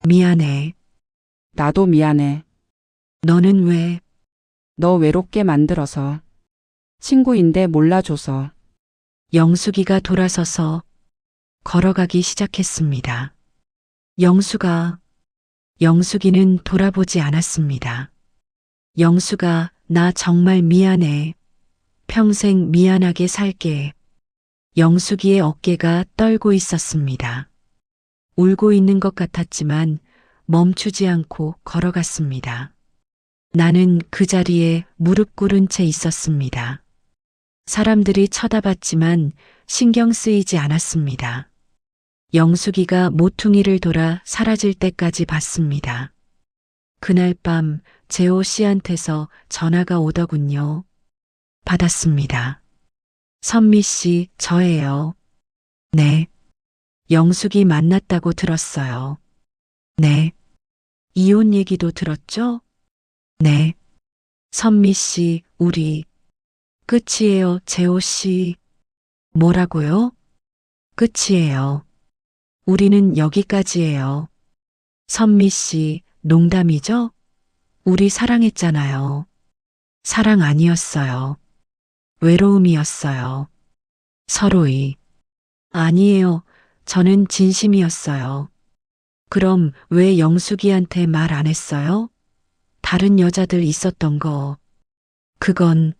미안해. 나도 미안해. 너는 왜? 너 외롭게 만들어서. 친구인데 몰라줘서. 영숙이가 돌아서서 걸어가기 시작했습니다. 영숙이는 돌아보지 않았습니다. 영수가 나 정말 미안해. 평생 미안하게 살게. 영숙이의 어깨가 떨고 있었습니다. 울고 있는 것 같았지만 멈추지 않고 걸어갔습니다. 나는 그 자리에 무릎 꿇은 채 있었습니다. 사람들이 쳐다봤지만 신경 쓰이지 않았습니다. 영숙이가 모퉁이를 돌아 사라질 때까지 봤습니다. 그날 밤 재호 씨한테서 전화가 오더군요. 받았습니다. 선미 씨, 저예요. 네. 영숙이 만났다고 들었어요. 네. 이혼 얘기도 들었죠? 네. 선미 씨, 우리 끝이에요, 재호 씨. 뭐라고요? 끝이에요. 우리는 여기까지예요. 선미 씨, 농담이죠? 우리 사랑했잖아요. 사랑 아니었어요. 외로움이었어요. 서로이. 아니에요. 저는 진심이었어요. 그럼 왜 영숙이한테 말 안 했어요? 다른 여자들 있었던 거. 그건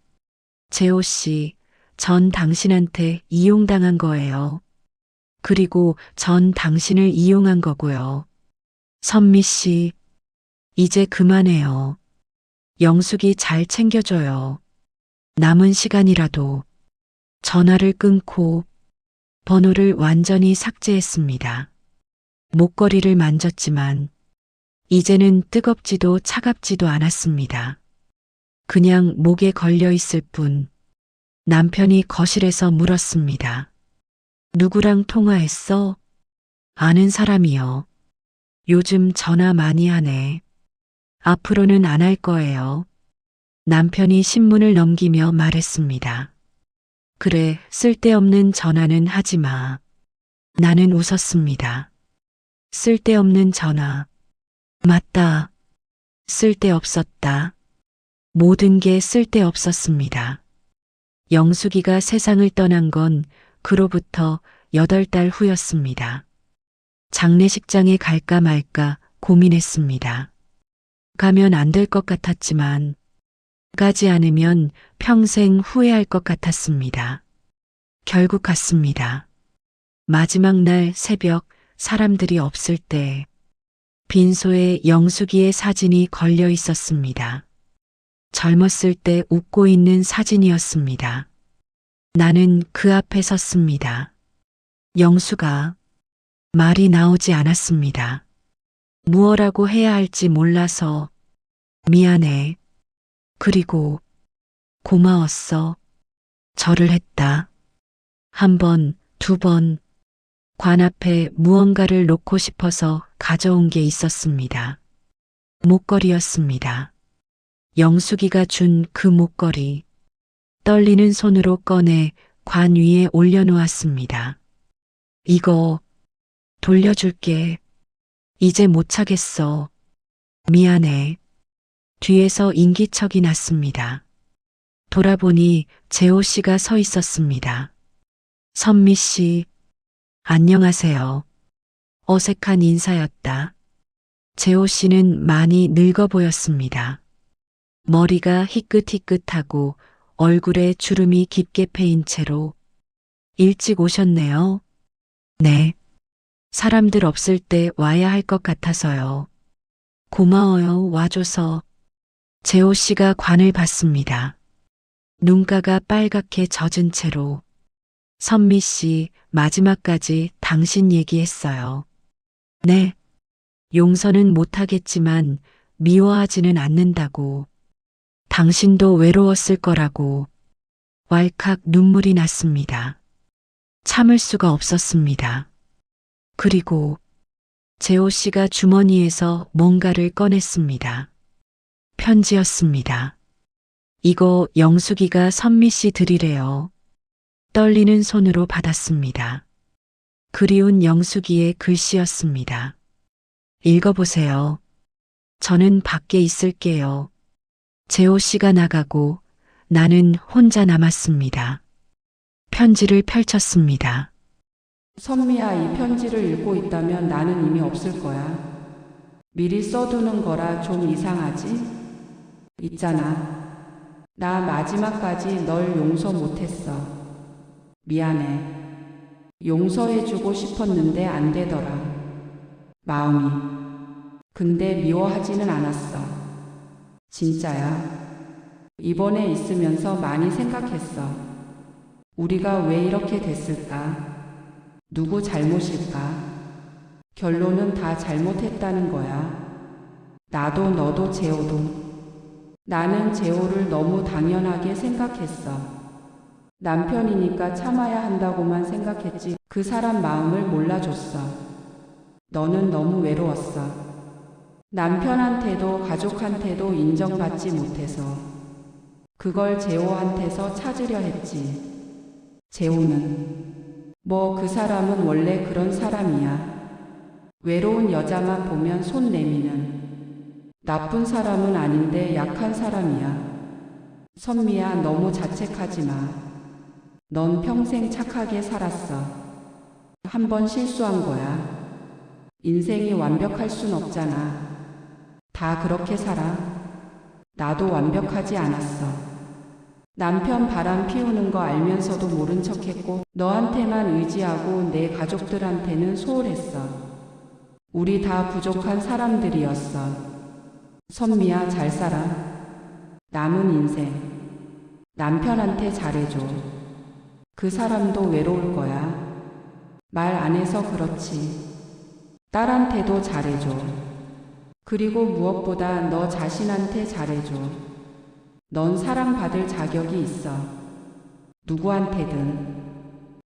재호 씨, 전 당신한테 이용당한 거예요. 그리고 전 당신을 이용한 거고요. 선미 씨, 이제 그만해요. 영숙이 잘 챙겨줘요. 남은 시간이라도 전화를 끊고 번호를 완전히 삭제했습니다. 목걸이를 만졌지만 이제는 뜨겁지도 차갑지도 않았습니다. 그냥 목에 걸려 있을 뿐. 남편이 거실에서 물었습니다. 누구랑 통화했어? 아는 사람이요. 요즘 전화 많이 하네. 앞으로는 안 할 거예요. 남편이 신문을 넘기며 말했습니다. 그래, 쓸데없는 전화는 하지 마. 나는 웃었습니다. 쓸데없는 전화. 맞다. 쓸데없었다. 모든 게 쓸데없었습니다. 영숙이가 세상을 떠난 건 그로부터 8달 후였습니다. 장례식장에 갈까 말까 고민했습니다. 가면 안 될 것 같았지만 가지 않으면 평생 후회할 것 같았습니다. 결국 갔습니다. 마지막 날 새벽 사람들이 없을 때 빈소에 영숙이의 사진이 걸려 있었습니다. 젊었을 때 웃고 있는 사진이었습니다. 나는 그 앞에 섰습니다. 영수가 말이 나오지 않았습니다. 무엇라고 해야 할지 몰라서 미안해. 그리고 고마웠어. 절을 했다. 한 번, 두 번, 관 앞에 무언가를 놓고 싶어서 가져온 게 있었습니다. 목걸이였습니다. 영숙이가 준 그 목걸이. 떨리는 손으로 꺼내 관 위에 올려놓았습니다. 이거 돌려줄게. 이제 못 차겠어. 미안해. 뒤에서 인기척이 났습니다. 돌아보니 재호 씨가 서 있었습니다. 선미 씨, 안녕하세요. 어색한 인사였다. 재호 씨는 많이 늙어 보였습니다. 머리가 희끗희끗하고 얼굴에 주름이 깊게 패인 채로. 일찍 오셨네요. 네. 사람들 없을 때 와야 할 것 같아서요. 고마워요, 와줘서. 재호 씨가 관을 봤습니다. 눈가가 빨갛게 젖은 채로. 선미 씨, 마지막까지 당신 얘기했어요. 네. 용서는 못하겠지만 미워하지는 않는다고. 당신도 외로웠을 거라고. 왈칵 눈물이 났습니다. 참을 수가 없었습니다. 그리고 재호 씨가 주머니에서 뭔가를 꺼냈습니다. 편지였습니다. 이거 영숙이가 선미 씨 드리래요. 떨리는 손으로 받았습니다. 그리운 영숙이의 글씨였습니다. 읽어보세요. 저는 밖에 있을게요. 재호 씨가 나가고 나는 혼자 남았습니다. 편지를 펼쳤습니다. 선미야, 이 편지를 읽고 있다면 나는 이미 없을 거야. 미리 써두는 거라 좀 이상하지? 있잖아. 나 마지막까지 널 용서 못했어. 미안해. 용서해주고 싶었는데 안 되더라. 마음이. 근데 미워하지는 않았어. 진짜야. 이번에 있으면서 많이 생각했어. 우리가 왜 이렇게 됐을까? 누구 잘못일까? 결론은 다 잘못했다는 거야. 나도 너도 재호도. 나는 재호를 너무 당연하게 생각했어. 남편이니까 참아야 한다고만 생각했지 그 사람 마음을 몰라줬어. 너는 너무 외로웠어. 남편한테도 가족한테도 인정받지 못해서. 그걸 재호한테서 찾으려 했지. 재호는 뭐 그 사람은 원래 그런 사람이야. 외로운 여자만 보면 손 내미는. 나쁜 사람은 아닌데 약한 사람이야. 선미야, 너무 자책하지 마. 넌 평생 착하게 살았어. 한 번 실수한 거야. 인생이 완벽할 순 없잖아. 다 그렇게 살아. 나도 완벽하지 않았어. 남편 바람 피우는 거 알면서도 모른 척했고 너한테만 의지하고 내 가족들한테는 소홀했어. 우리 다 부족한 사람들이었어. 선미야, 잘 살아. 남은 인생. 남편한테 잘해줘. 그 사람도 외로울 거야. 말 안 해서 그렇지. 딸한테도 잘해줘. 그리고 무엇보다 너 자신한테 잘해줘. 넌 사랑받을 자격이 있어. 누구한테든.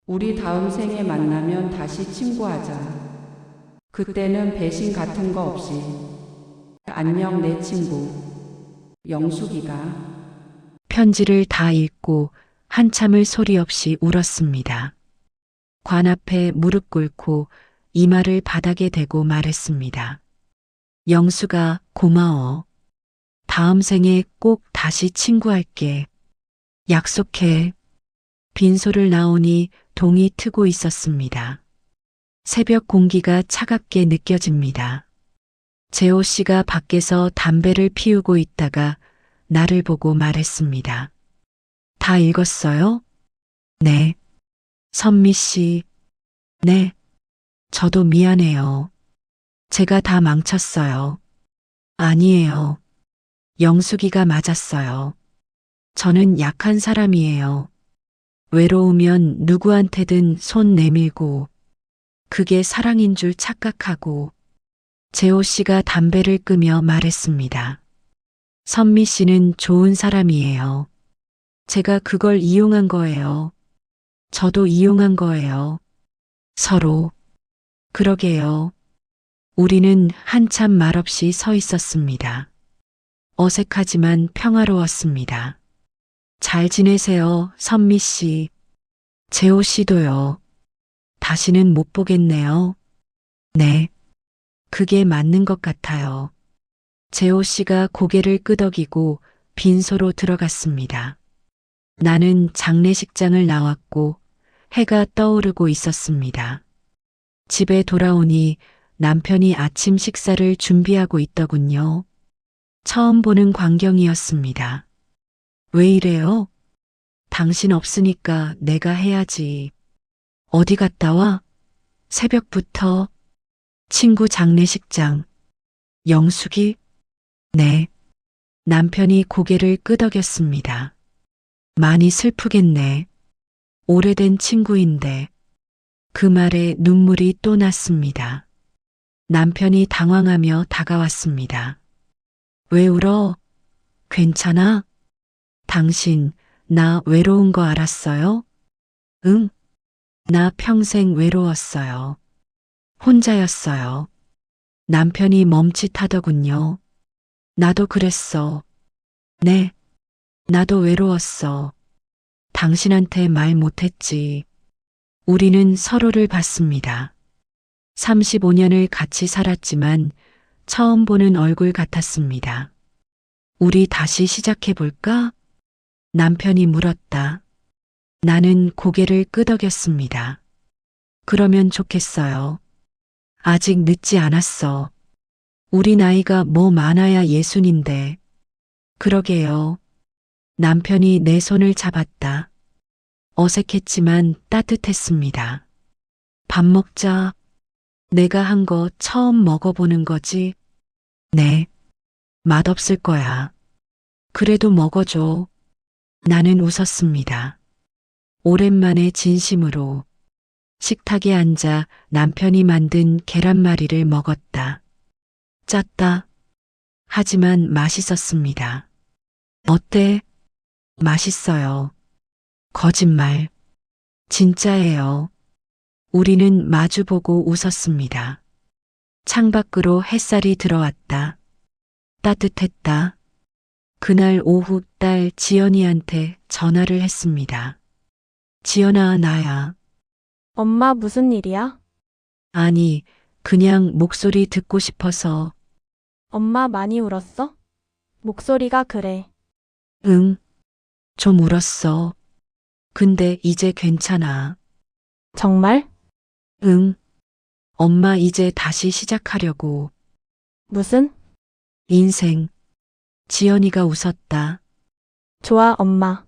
우리 다음 생에 만나면 다시 친구하자. 그때는 배신 같은 거 없이. 안녕, 내 친구. 영숙이가. 편지를 다 읽고 한참을 소리 없이 울었습니다. 관 앞에 무릎 꿇고 이마를 바닥에 대고 말했습니다. 영수가 고마워. 다음 생에 꼭 다시 친구할게. 약속해. 빈소를 나오니 동이 트고 있었습니다. 새벽 공기가 차갑게 느껴집니다. 재호 씨가 밖에서 담배를 피우고 있다가 나를 보고 말했습니다. 다 읽었어요? 네. 선미 씨. 네. 저도 미안해요. 제가 다 망쳤어요. 아니에요. 영숙이가 맞았어요. 저는 약한 사람이에요. 외로우면 누구한테든 손 내밀고 그게 사랑인 줄 착각하고. 재호 씨가 담배를 끄며 말했습니다. 선미 씨는 좋은 사람이에요. 제가 그걸 이용한 거예요. 저도 이용한 거예요. 서로. 그러게요. 우리는 한참 말없이 서 있었습니다. 어색하지만 평화로웠습니다. 잘 지내세요, 선미 씨. 재호 씨도요. 다시는 못 보겠네요. 네. 그게 맞는 것 같아요. 재호 씨가 고개를 끄덕이고 빈소로 들어갔습니다. 나는 장례식장을 나왔고 해가 떠오르고 있었습니다. 집에 돌아오니 남편이 아침 식사를 준비하고 있더군요. 처음 보는 광경이었습니다. 왜 이래요? 당신 없으니까 내가 해야지. 어디 갔다 와? 새벽부터? 친구 장례식장. 영숙이? 네. 남편이 고개를 끄덕였습니다. 많이 슬프겠네. 오래된 친구인데. 그 말에 눈물이 또 났습니다. 남편이 당황하며 다가왔습니다. 왜 울어? 괜찮아? 당신, 나 외로운 거 알았어요? 응? 나 평생 외로웠어요. 혼자였어요. 남편이 멈칫하더군요. 나도 그랬어. 네. 나도 외로웠어. 당신한테 말 못했지. 우리는 서로를 봤습니다. 35년을 같이 살았지만 처음 보는 얼굴 같았습니다. 우리 다시 시작해볼까? 남편이 물었다. 나는 고개를 끄덕였습니다. 그러면 좋겠어요. 아직 늦지 않았어. 우리 나이가 뭐 많아야 예순인데. 그러게요. 남편이 내 손을 잡았다. 어색했지만 따뜻했습니다. 밥 먹자. 내가 한 거 처음 먹어보는 거지? 네. 맛없을 거야. 그래도 먹어줘. 나는 웃었습니다. 오랜만에 진심으로. 식탁에 앉아 남편이 만든 계란말이를 먹었다. 짰다. 하지만 맛있었습니다. 어때? 맛있어요. 거짓말. 진짜예요. 우리는 마주보고 웃었습니다. 창밖으로 햇살이 들어왔다. 따뜻했다. 그날 오후 딸 지연이한테 전화를 했습니다. 지연아, 나야. 엄마 무슨 일이야? 아니, 그냥 목소리 듣고 싶어서. 엄마 많이 울었어? 목소리가 그래. 응. 좀 울었어. 근데 이제 괜찮아. 정말? 응. 엄마 이제 다시 시작하려고. 무슨? 인생. 지연이가 웃었다. 좋아, 엄마.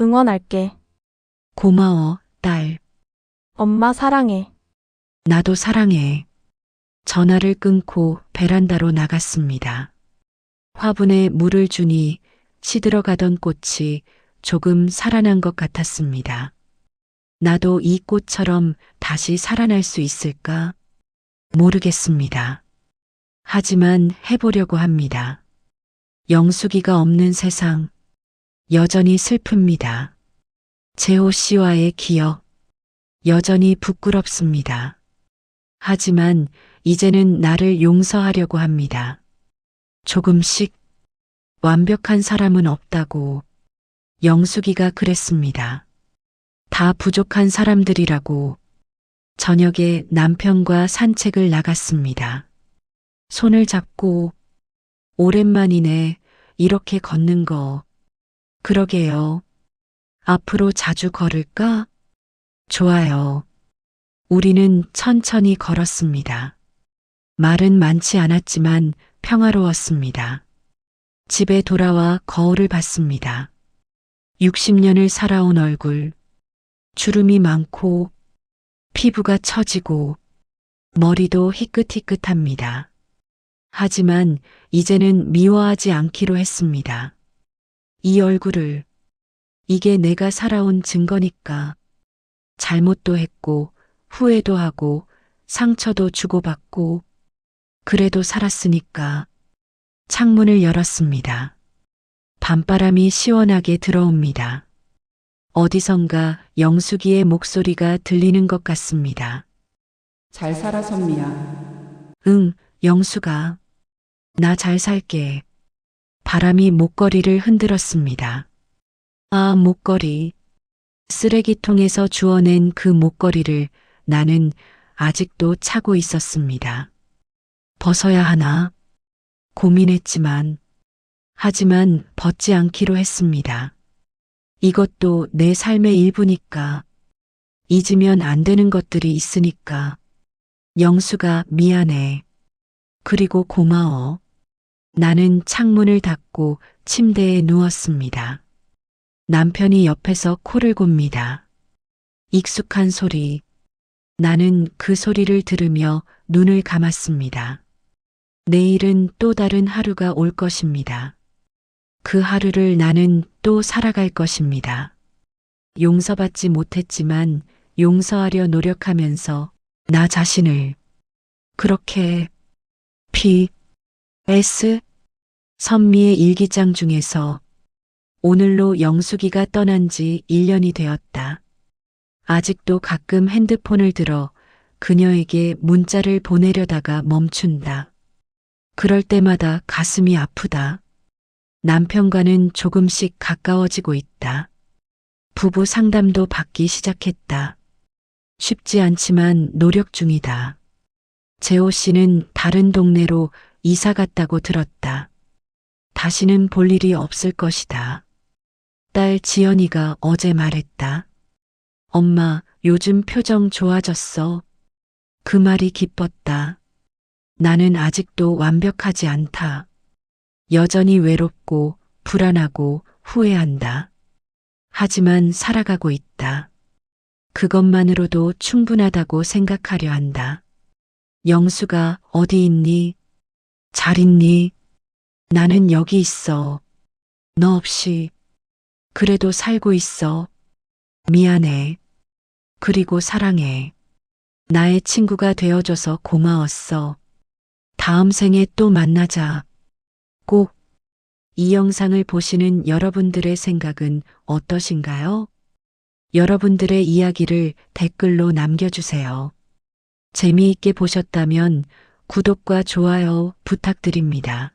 응원할게. 고마워, 딸. 엄마 사랑해. 나도 사랑해. 전화를 끊고 베란다로 나갔습니다. 화분에 물을 주니 시들어가던 꽃이 조금 살아난 것 같았습니다. 나도 이 꽃처럼 다시 살아날 수 있을까? 모르겠습니다. 하지만 해보려고 합니다. 영숙이가 없는 세상, 여전히 슬픕니다. 재호 씨와의 기억, 여전히 부끄럽습니다. 하지만 이제는 나를 용서하려고 합니다. 조금씩. 완벽한 사람은 없다고. 영숙이가 그랬습니다. 다 부족한 사람들이라고. 저녁에 남편과 산책을 나갔습니다. 손을 잡고. 오랜만이네, 이렇게 걷는 거. 그러게요. 앞으로 자주 걸을까? 좋아요. 우리는 천천히 걸었습니다. 말은 많지 않았지만 평화로웠습니다. 집에 돌아와 거울을 봤습니다. 60년을 살아온 얼굴, 주름이 많고, 피부가 처지고, 머리도 희끗희끗합니다. 하지만 이제는 미워하지 않기로 했습니다. 이 얼굴을, 이게 내가 살아온 증거니까. 잘못도 했고, 후회도 하고, 상처도 주고받고, 그래도 살았으니까. 창문을 열었습니다. 밤바람이 시원하게 들어옵니다. 어디선가 영숙이의 목소리가 들리는 것 같습니다. 잘 살아, 선미야. 응, 영수가. 나 잘 살게. 바람이 목걸이를 흔들었습니다. 아, 목걸이. 쓰레기통에서 주워낸 그 목걸이를 나는 아직도 차고 있었습니다. 벗어야 하나? 고민했지만, 하지만 벗지 않기로 했습니다. 이것도 내 삶의 일부니까. 잊으면 안 되는 것들이 있으니까. 영수가 미안해. 그리고 고마워. 나는 창문을 닫고 침대에 누웠습니다. 남편이 옆에서 코를 곱니다. 익숙한 소리. 나는 그 소리를 들으며 눈을 감았습니다. 내일은 또 다른 하루가 올 것입니다. 그 하루를 나는 또 살아갈 것입니다. 용서받지 못했지만 용서하려 노력하면서 나 자신을 그렇게 P.S. 선미의 일기장 중에서 오늘로 영숙이가 떠난 지 1년이 되었다. 아직도 가끔 핸드폰을 들어 그녀에게 문자를 보내려다가 멈춘다. 그럴 때마다 가슴이 아프다. 남편과는 조금씩 가까워지고 있다. 부부 상담도 받기 시작했다. 쉽지 않지만 노력 중이다. 재호 씨는 다른 동네로 이사 갔다고 들었다. 다시는 볼 일이 없을 것이다. 딸 지연이가 어제 말했다. 엄마, 요즘 표정 좋아졌어. 그 말이 기뻤다. 나는 아직도 완벽하지 않다. 여전히 외롭고 불안하고 후회한다. 하지만 살아가고 있다. 그것만으로도 충분하다고 생각하려 한다. 영수가 어디 있니? 잘 있니? 나는 여기 있어. 너 없이. 그래도 살고 있어. 미안해. 그리고 사랑해. 나의 친구가 되어줘서 고마웠어. 다음 생에 또 만나자. 꼭. 이 영상을 보시는 여러분들의 생각은 어떠신가요? 여러분들의 이야기를 댓글로 남겨주세요. 재미있게 보셨다면 구독과 좋아요 부탁드립니다.